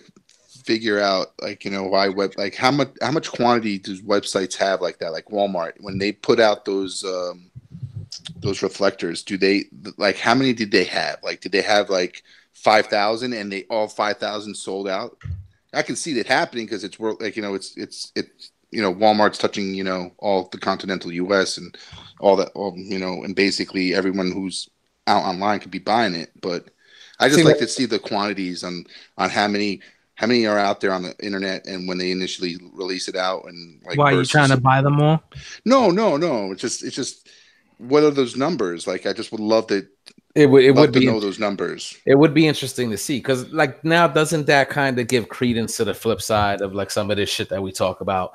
figure out like, you know, why like how much quantity does websites have like that, like Walmart, when they put out those reflectors, do they like, how many did they have? Like, did they have like 5,000 and they all 5,000 sold out? I can see that happening because it's like, you know, it's you know, Walmart's touching, you know, all the continental US and all that, you know, and basically everyone who's out online could be buying it. But I just like to see the quantities on how many are out there on the internet and when they initially release it out, and like, why are you trying to buy them all? No. It's just what are those numbers? Like, I just would love to. It would be know those numbers. It would be interesting to see, because like now, doesn't that kind of give credence to the flip side of like some of this shit that we talk about?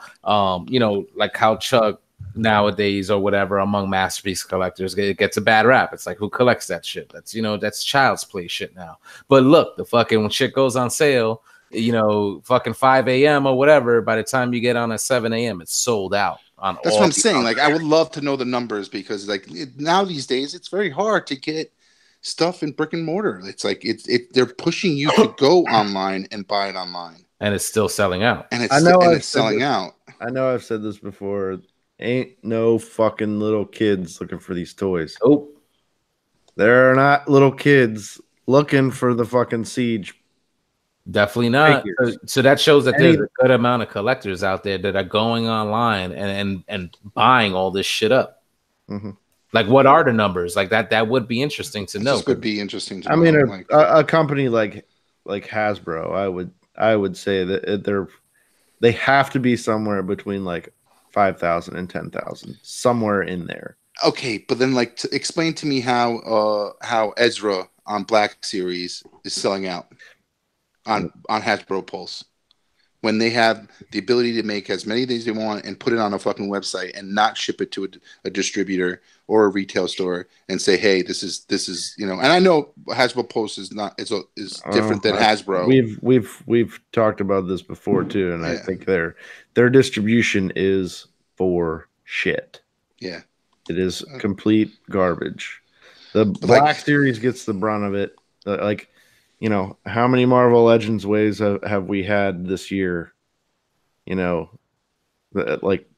You know, like how Chuck nowadays or whatever among masterpiece collectors, it gets a bad rap. It's like, who collects that shit? That's, you know, that's child's play shit now. But look, the fucking, when shit goes on sale, you know, fucking 5 a.m. or whatever, by the time you get on at 7 a.m., it's sold out. That's what I'm saying. Like, I would love to know the numbers, because like now these days it's very hard to get stuff in brick and mortar. It's like they're pushing you to go online and buy it online, and it's still selling out. And it's selling out. I know I've said this before. Ain't no fucking little kids looking for these toys. Oh, there are not little kids looking for the fucking Siege. Definitely not. So that shows that there's a good amount of collectors out there that are going online and buying all this shit up. Mm-hmm. Like, what are the numbers? Like that would be interesting to know. This would be interesting to know. I mean, a company like Hasbro, I would say that they have to be somewhere between like 5,000 and 10,000, somewhere in there. Okay, but then like, explain to me how Ezra on Black Series is selling out on Hasbro Pulse, when they have the ability to make as many things they want and put it on a fucking website and not ship it to a distributor or a retail store and say, hey, this is, you know. And I know Hasbro Pulse is different than Hasbro. We've talked about this before too, and I think their distribution is for shit. Yeah, it is complete garbage. The Black Series gets the brunt of it. Like, you know, how many Marvel Legends waves have we had this year? You know, like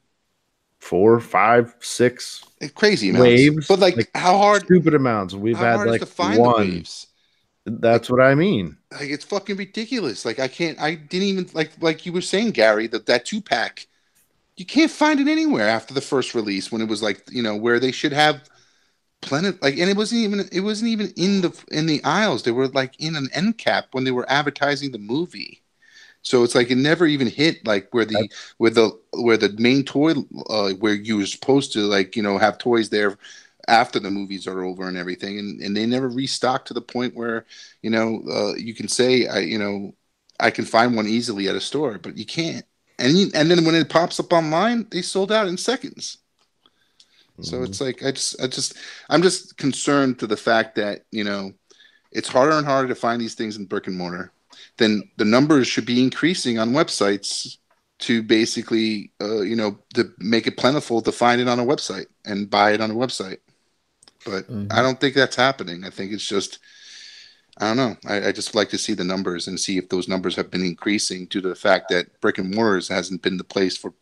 4, 5, 6 crazy waves. But like how hard? Stupid amounts. We've had like one. That's what I mean. Like, it's fucking ridiculous. Like, I didn't even like you were saying, Gary, that 2-pack, you can't find it anywhere after the first release, when it was like, you know, where they should have plenty, like, and it wasn't even in the aisles. They were like in an end cap when they were advertising the movie. So it's like it never even hit like where the main toy where you were supposed to, like, you know, have toys there after the movies are over and everything, and they never restocked to the point where, you know, you can say I can find one easily at a store, but you can't. And then when it pops up online, they sold out in seconds. So it's like I'm just concerned to the fact that, you know, it's harder and harder to find these things in brick and mortar. Then the numbers should be increasing on websites to basically, you know, to make it plentiful to find it on a website and buy it on a website. But I don't think that's happening. I think it's just, I don't know. I just like to see the numbers and see if those numbers have been increasing due to the fact that brick and mortars hasn't been the place for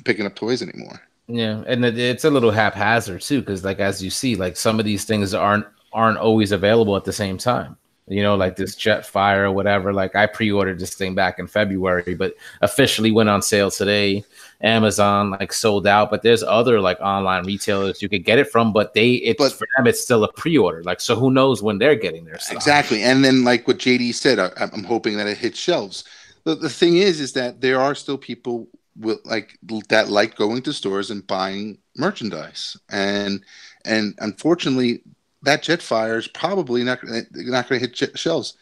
picking up toys anymore. Yeah, and it's a little haphazard too, because like, as you see, like some of these things aren't always available at the same time. You know, like this Jetfire or whatever. Like, I pre-ordered this thing back in February, but officially went on sale today. Amazon like sold out, but there's other like online retailers you could get it from, but for them it's still a pre-order. Like, so who knows when they're getting their stuff? Exactly. And then like what JD said, I'm hoping that it hits shelves. The thing is that there are still people that like going to stores and buying merchandise, and unfortunately, that Jetfire is probably not going to hit shelves.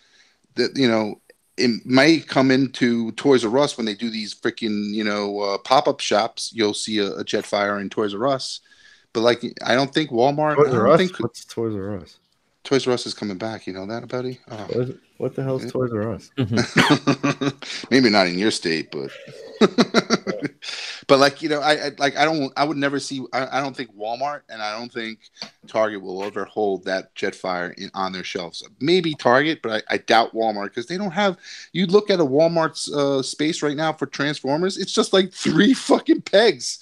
That, you know, it might come into Toys R Us when they do these freaking, you know, pop-up shops. You'll see a Jetfire in Toys R Us, but like, I don't think Walmart. What's Toys R Us? Toys R Us is coming back. You know that, buddy? Oh. What the hell is Toys R Us? Maybe not in your state, but But like, you know, I would never see. I don't think Walmart and I don't think Target will ever hold that Jetfire on their shelves. Maybe Target, but I doubt Walmart because they don't have. You look at a Walmart's space right now for Transformers, it's just like 3 fucking pegs.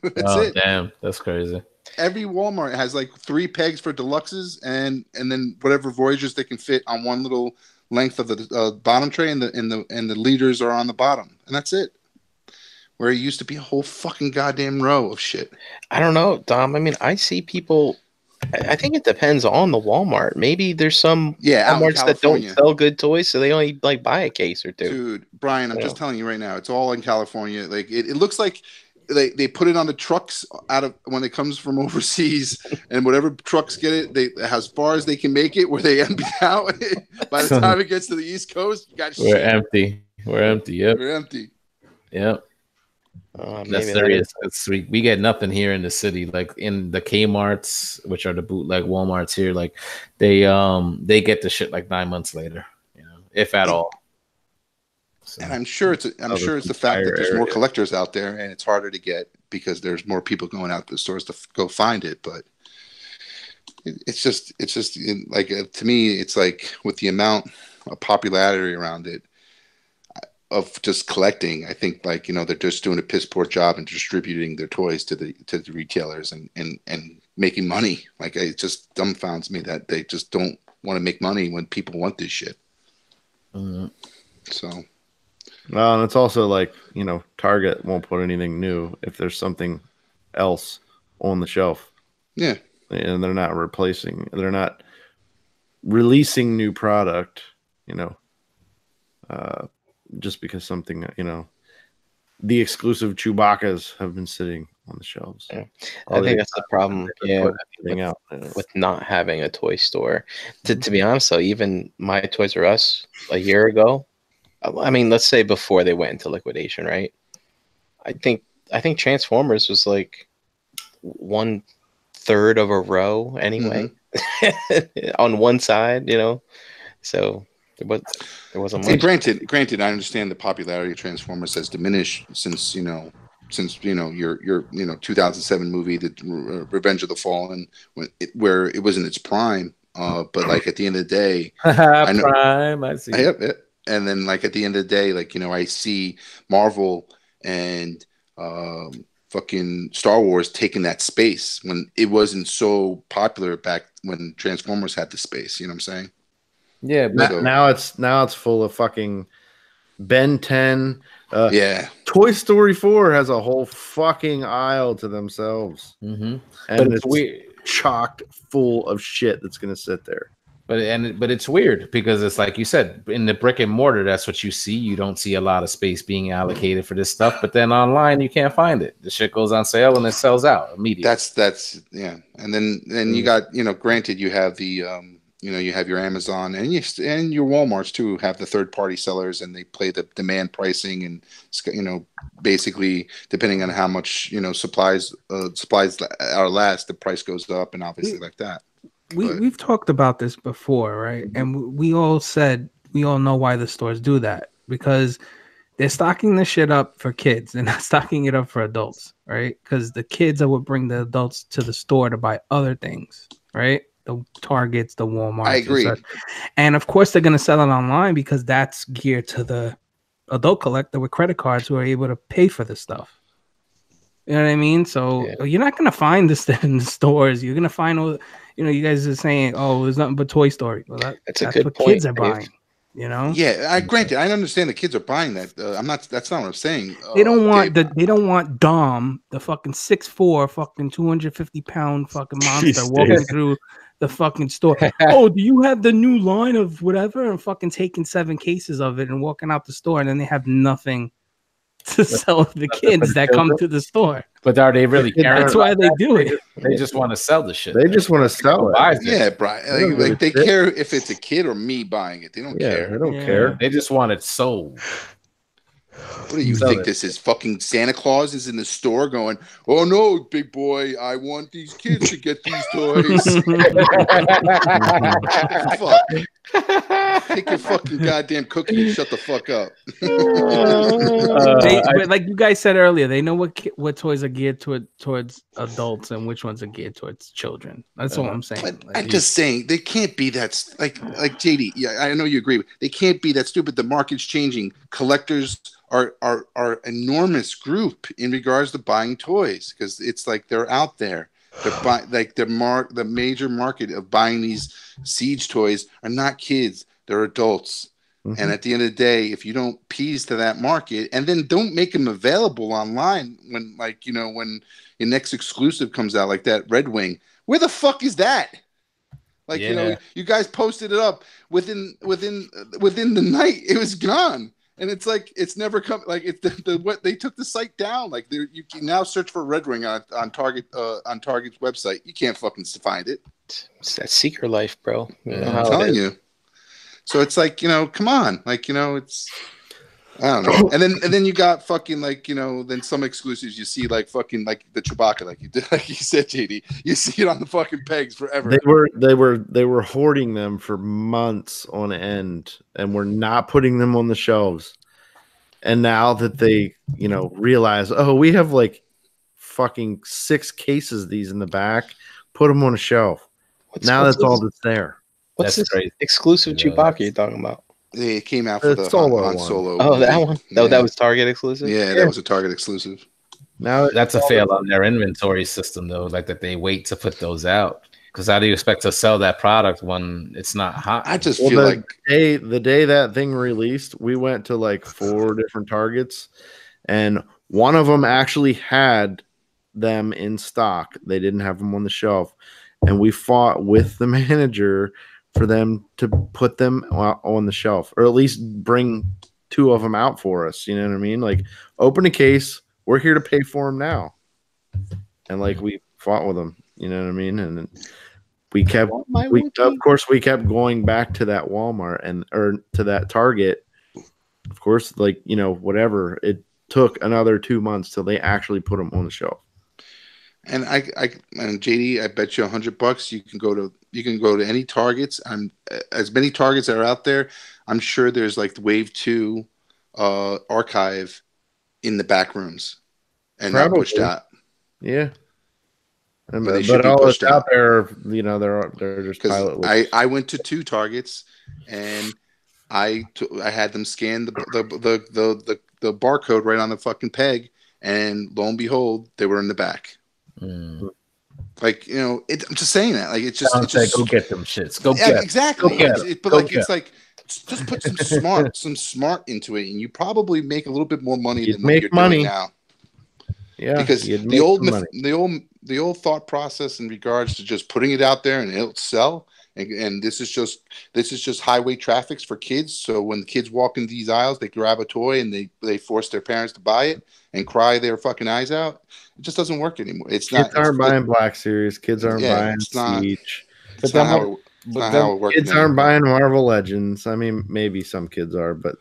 That's it. Damn, that's crazy. Every Walmart has like 3 pegs for deluxes, and then whatever Voyagers they can fit on one little length of the bottom tray, and the leaders are on the bottom, and that's it. Where it used to be a whole fucking goddamn row of shit. I don't know, Dom. I mean, I see people. I think it depends on the Walmart. Maybe there's some Walmarts that don't sell good toys, so they only like buy a case or 2. Dude, Brian, I'm just telling you right now, it's all in California. Like it looks like they put it on the trucks out of when it comes from overseas, and whatever trucks get it, they as far as they can make it, where they empty out. By the time it gets to the East Coast, you got we're empty. We're empty. Yep. We're empty. Yep. That's serious. We get nothing here in the city. Like in the Kmart's, which are the bootleg Walmarts here, like they get the shit like 9 months later, you know, if at all. So, and I'm sure it's the fact that there's more collectors out there and it's harder to get because there's more people going out to the stores to go find it. But it's just like to me, it's like with the amount of popularity around it. Of just collecting, I think like, you know, they're just doing a piss poor job and distributing their toys to the retailers and making money. Like it just dumbfounds me that they just don't want to make money when people want this shit. Mm-hmm. So, well, and it's also like, you know, Target won't put anything new if there's something else on the shelf. Yeah, and they're not releasing new product, you know. Just because something, you know, the exclusive Chewbacca's have been sitting on the shelves. Yeah. I think that's the problem. Yeah, with not having a toy store. To be honest, though, even my Toys R Us a year ago, I mean, let's say before they went into liquidation, right? I think Transformers was like 1/3 of a row anyway, on one side, you know. So there wasn't much. Granted, I understand the popularity of Transformers has diminished since your 2007 movie, the Revenge of the Fallen, where it was in its prime. But like at the end of the day, prime. I see. And then like at the end of the day, like, you know, I see Marvel and fucking Star Wars taking that space when it wasn't so popular back when Transformers had the space. You know what I'm saying? Yeah, now it's full of fucking Ben 10. Toy Story 4 has a whole fucking aisle to themselves, and it's weird, chocked full of shit that's gonna sit there. But it's weird because it's like you said, in the brick and mortar, that's what you see. You don't see a lot of space being allocated for this stuff. But then online, you can't find it. The shit goes on sale and it sells out immediately. That's yeah. And then you got, you know, granted, you have the you know, you have your Amazon and your Walmarts too have the third party sellers, and they play the demand pricing, and, you know, basically depending on how much, you know, supplies are last, the price goes up, and obviously like that. We've talked about this before, right? And we all know why the stores do that, because they're stocking the shit up for kids. They're not stocking it up for adults, right? Because the kids are what bring the adults to the store to buy other things, right? The Targets, the Walmart. I agree. And of course, they're going to sell it online because that's geared to the adult collector with credit cards who are able to pay for this stuff. You know what I mean? So you're not going to find this in the stores. You're going to find all, you know, you guys are saying, oh, there's nothing but Toy Story. Well, that's a good what point, kids are buying. You know? Yeah, granted, I understand the kids are buying that. That's not what I'm saying. They don't want they don't want Dom, the fucking 6'4", fucking 250-pound fucking monster walking through the fucking store. Oh, do you have the new line of whatever? And fucking taking 7 cases of it and walking out the store, and then they have nothing to sell the kids that come to the store. But are they really caring? That's why they do it. They just want to sell the shit. They just want to sell it. Yeah, Brian. Like they care if it's a kid or me buying it. They don't care. They don't care. They just want it sold. What do you think this is? Fucking Santa Claus is in the store going, oh no, big boy, I want these kids to get these toys. Fuck. Take your fucking goddamn cookie and shut the fuck up. But like you guys said earlier, they know what toys are geared towards adults and which ones are geared towards children. That's all I'm saying. But like, I'm just saying they can't be that like JD. Yeah, I know you agree. They can't be that stupid. The market's changing. Collectors are enormous group in regards to buying toys because it's like they're out there. The major market of buying these Siege toys are not kids, they're adults. Mm-hmm. And at the end of the day, if you don't appease to that market and then don't make them available online when when your next exclusive comes out like that Red Wing, where the fuck is that? Like, you guys posted it up within the night, it was gone. And it's like it's never come. Like it's what they took the site down. Like you can now search for Red Wing on Target's website. You can't fucking find it. It's that seeker life, bro. I'm telling you. So it's like come on, like it's. I don't know. And then you got fucking then some exclusives you see like fucking like the Chewbacca, like you said, JD. You see it on the fucking pegs forever. They were hoarding them for months on end and we're not putting them on the shelves. And now that they, realize, we have like fucking 6 cases of these in the back, put them on a shelf. That's all that's there. What's this exclusive Chewbacca you're talking about? It came out for the Solo. Oh, that one? No, that was Target exclusive? Yeah, that was a Target exclusive. Now that's a fail on their inventory system, though, like that they wait to put those out. Because how do you expect to sell that product when it's not hot? I just feel like the day that thing released, we went to like 4 different Targets, and one of them actually had them in stock. They didn't have them on the shelf, and we fought with the manager for them to put them on the shelf, or at least bring 2 of them out for us. You know what I mean? Like, open a case. We're here to pay for them now. And like, we fought with them. You know what I mean? And we kept, of course, we kept going back to that Walmart or to that Target. Of course, like, whatever. It took another 2 months till they actually put them on the shelf. And and JD, I bet you $100 you can go to any Targets. As many Targets that are out there. I'm sure there's like the Wave 2 archive in the back rooms and not pushed out. Yeah. But all that's out there, they're just pilot lists. I went to 2 Targets and I had them scan the barcode right on the fucking peg, and lo and behold, they were in the back. Like I'm just saying that. Like it's just go get them shits. Go get exactly. It's like just put some smart into it, and you probably make a little bit more money than what you're doing now. Yeah, because the old thought process in regards to just putting it out there and it'll sell, and this is just highway traffic for kids. So when the kids walk in these aisles, they grab a toy and they force their parents to buy it and cry their fucking eyes out. It just doesn't work anymore. Kids aren't buying Black Series. Kids aren't buying Siege. It's not how it works. Kids aren't buying Marvel Legends. I mean, maybe some kids are, but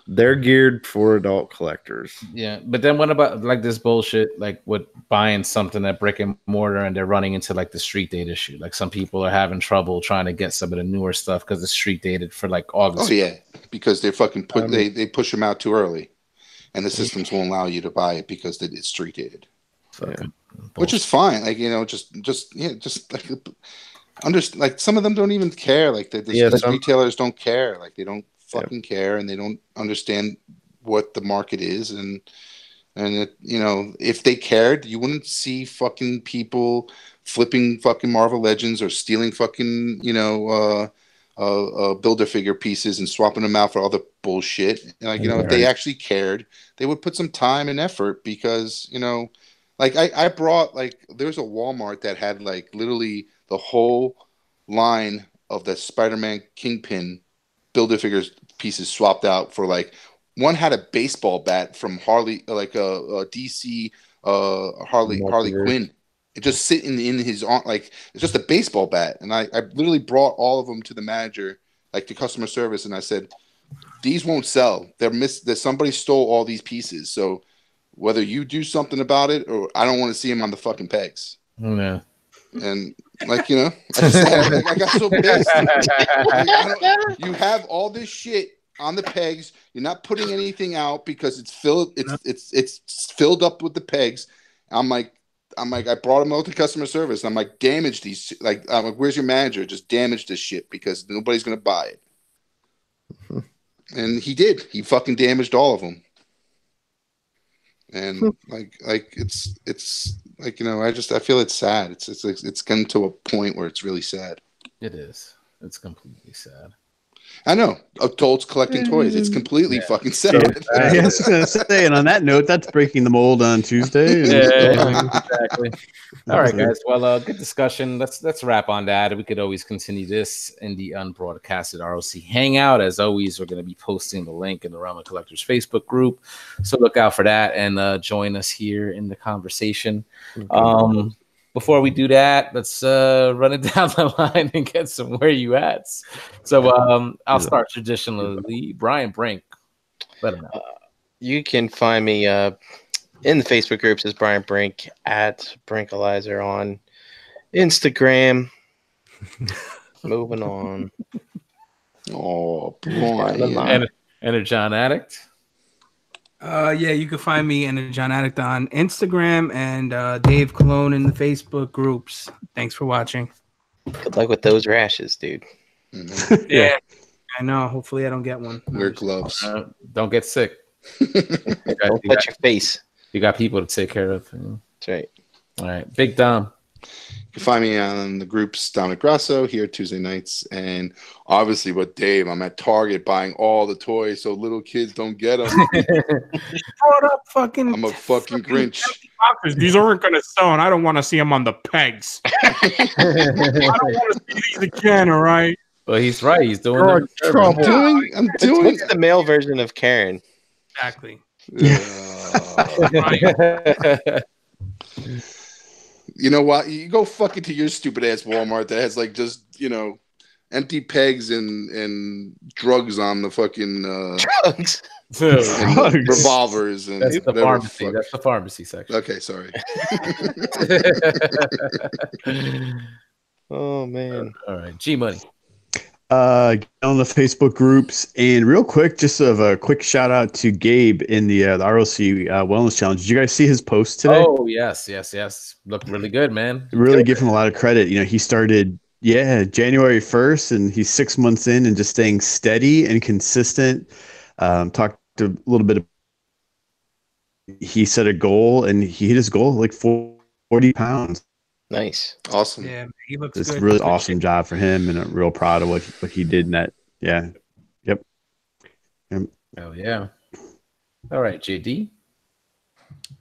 they're geared for adult collectors. Yeah, but then what about like this bullshit, like with buying something at brick and mortar and they're running into like the street date issue? Like some people are having trouble trying to get some of the newer stuff because it's street dated for like August. Oh yeah, because they fucking they push them out too early, and the systems won't allow you to buy it because it's street dated. Which is fine. Like just like some of them don't even care. Like the retailers don't care. Like they don't fucking care, and they don't understand what the market is, and if they cared, you wouldn't see fucking people flipping fucking Marvel Legends or stealing fucking builder figure pieces and swapping them out for other bullshit. Like if they actually cared, they would put some time and effort, because like I brought, like, there's a Walmart that had like literally the whole line of the Spider-Man Kingpin builder figures pieces swapped out for, like, one had a baseball bat from Harley, like a DC Harley Quinn. It just sitting in his arm, like it's just a baseball bat. And I literally brought all of them to the manager, like to customer service, and I said, these won't sell. There's somebody stole all these pieces. So whether you do something about it or I don't want to see them on the fucking pegs. Yeah. And like, you know, I got so pissed. Like, you have all this shit on the pegs. You're not putting anything out because it's filled. It's filled up with the pegs. I'm like, I brought him out to customer service. I'm like, damage these. Like, I'm like, where's your manager? Just damage this shit because nobody's gonna buy it. And he did. He fucking damaged all of them. And like it's like, you know, I feel it's sad. It's come to a point where it's really sad. It is. It's completely sad. I know. Adults collecting toys. It's completely fucking sad. I was going to say, and on that note, that's breaking the mold on Tuesday. Yeah, exactly. All right, guys. Well, good discussion. Let's wrap on that. We could always continue this in the unbroadcasted ROC Hangout. As always, we're going to be posting the link in the Realm of Collectors Facebook group. So look out for that and join us here in the conversation. Before we do that, let's run it down the line and get some where you at. So I'll start traditionally. Brian Brink, let him know. You can find me in the Facebook groups as Brian Brink at Brinkalizer on Instagram. Moving on. Oh, Brian. Energon Addict. Yeah, you can find me and John Addict on Instagram and Dave Cologne in the Facebook groups. Thanks for watching. Good luck with those rashes, dude. Mm-hmm. Yeah, I know. Hopefully, I don't get one. Wear gloves. Don't get sick. Don't touch your face. You got people to take care of. That's right. All right, Big Dom. You can find me on the groups Dominic Grasso here Tuesday nights, and obviously with Dave, I'm at Target buying all the toys so little kids don't get them. Brought up fucking. I'm a fucking Grinch. These aren't gonna sell, and I don't want to see them on the pegs. I don't want to see these again. All right. Well, he's right. He's doing. I'm doing. What's the male version of Karen? Exactly. You know what? You go fucking to your stupid ass Walmart that has like just, you know, empty pegs and drugs on the fucking drugs. And revolvers and that's the pharmacy. Fuck. That's the pharmacy section. Okay, sorry. Oh man. All right, G Money. On the Facebook groups, and real quick, just a quick shout out to Gabe in the ROC Wellness Challenge. Did you guys see his post today? Oh yes. Looked really good, man. Really give him a lot of credit. You know, he started January 1st, and he's 6 months in and just staying steady and consistent. Talked a little bit. He set a goal, and he hit his goal like 40 pounds. Nice. Awesome. Yeah, he looks it's good. a really awesome job for him, and I'm real proud of what he did in that. Yeah. Yep. Oh yeah. All right, JD. You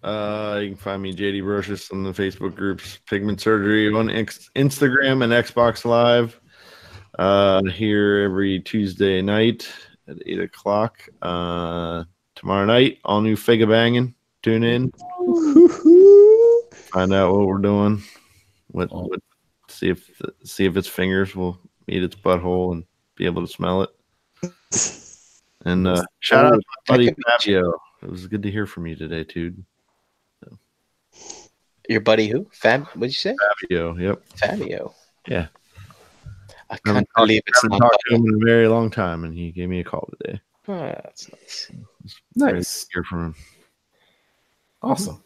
can find me JD Brocious on the Facebook groups Pigment Surgery on Instagram and Xbox Live. Here every Tuesday night at 8:00. Tomorrow night, all new Figga Banging. Tune in. Find out what we're doing. See if its fingers will meet its butthole and be able to smell it. And shout out to my buddy Fabio. It was good to hear from you today, dude. So. Your buddy who? What did you say? Fabio. Yep. Fabio. Yeah. I can't believe it's not talked to him in a very long time, and he gave me a call today. Oh, that's nice. Nice to hear from him. Awesome.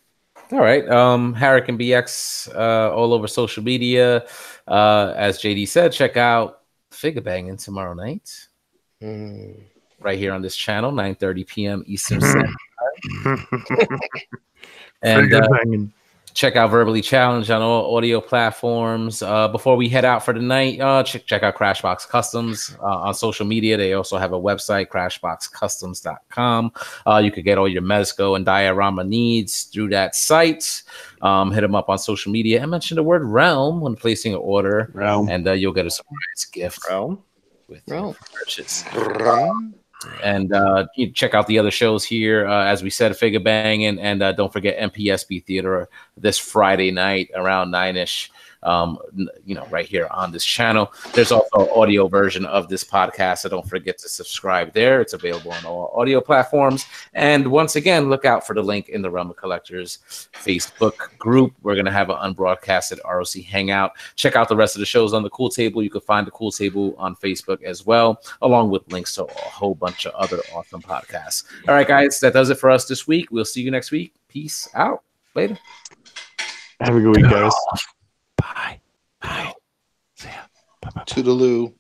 All right. Harrican BX all over social media. As JD said, check out Figga Banging tomorrow night. Right here on this channel, 9:30 p.m. Eastern Standard Time. And check out Verbally Challenged on all audio platforms. Before we head out for the night, check out Crashbox Customs on social media. They also have a website, crashboxcustoms.com. You could get all your Mezco and diorama needs through that site. Hit them up on social media and mention the word Realm when placing an order. Realm. And you'll get a surprise gift. Realm? With your purchase. And you check out the other shows here, as we said, Figga Banging, and don't forget MPSB Theater this Friday night around 9ish right here on this channel. There's also an audio version of this podcast, so don't forget to subscribe there. It's available on all audio platforms. And once again, look out for the link in the Realm of Collectors Facebook group. We're going to have an unbroadcasted ROC hangout. Check out the rest of the shows on the Cool Table. You can find the Cool Table on Facebook as well, along with links to a whole bunch of other awesome podcasts. All right, guys, that does it for us this week. We'll see you next week. Peace out. Later. Have a good week, guys. Bye. Bye. See ya. Bye. Toodaloo.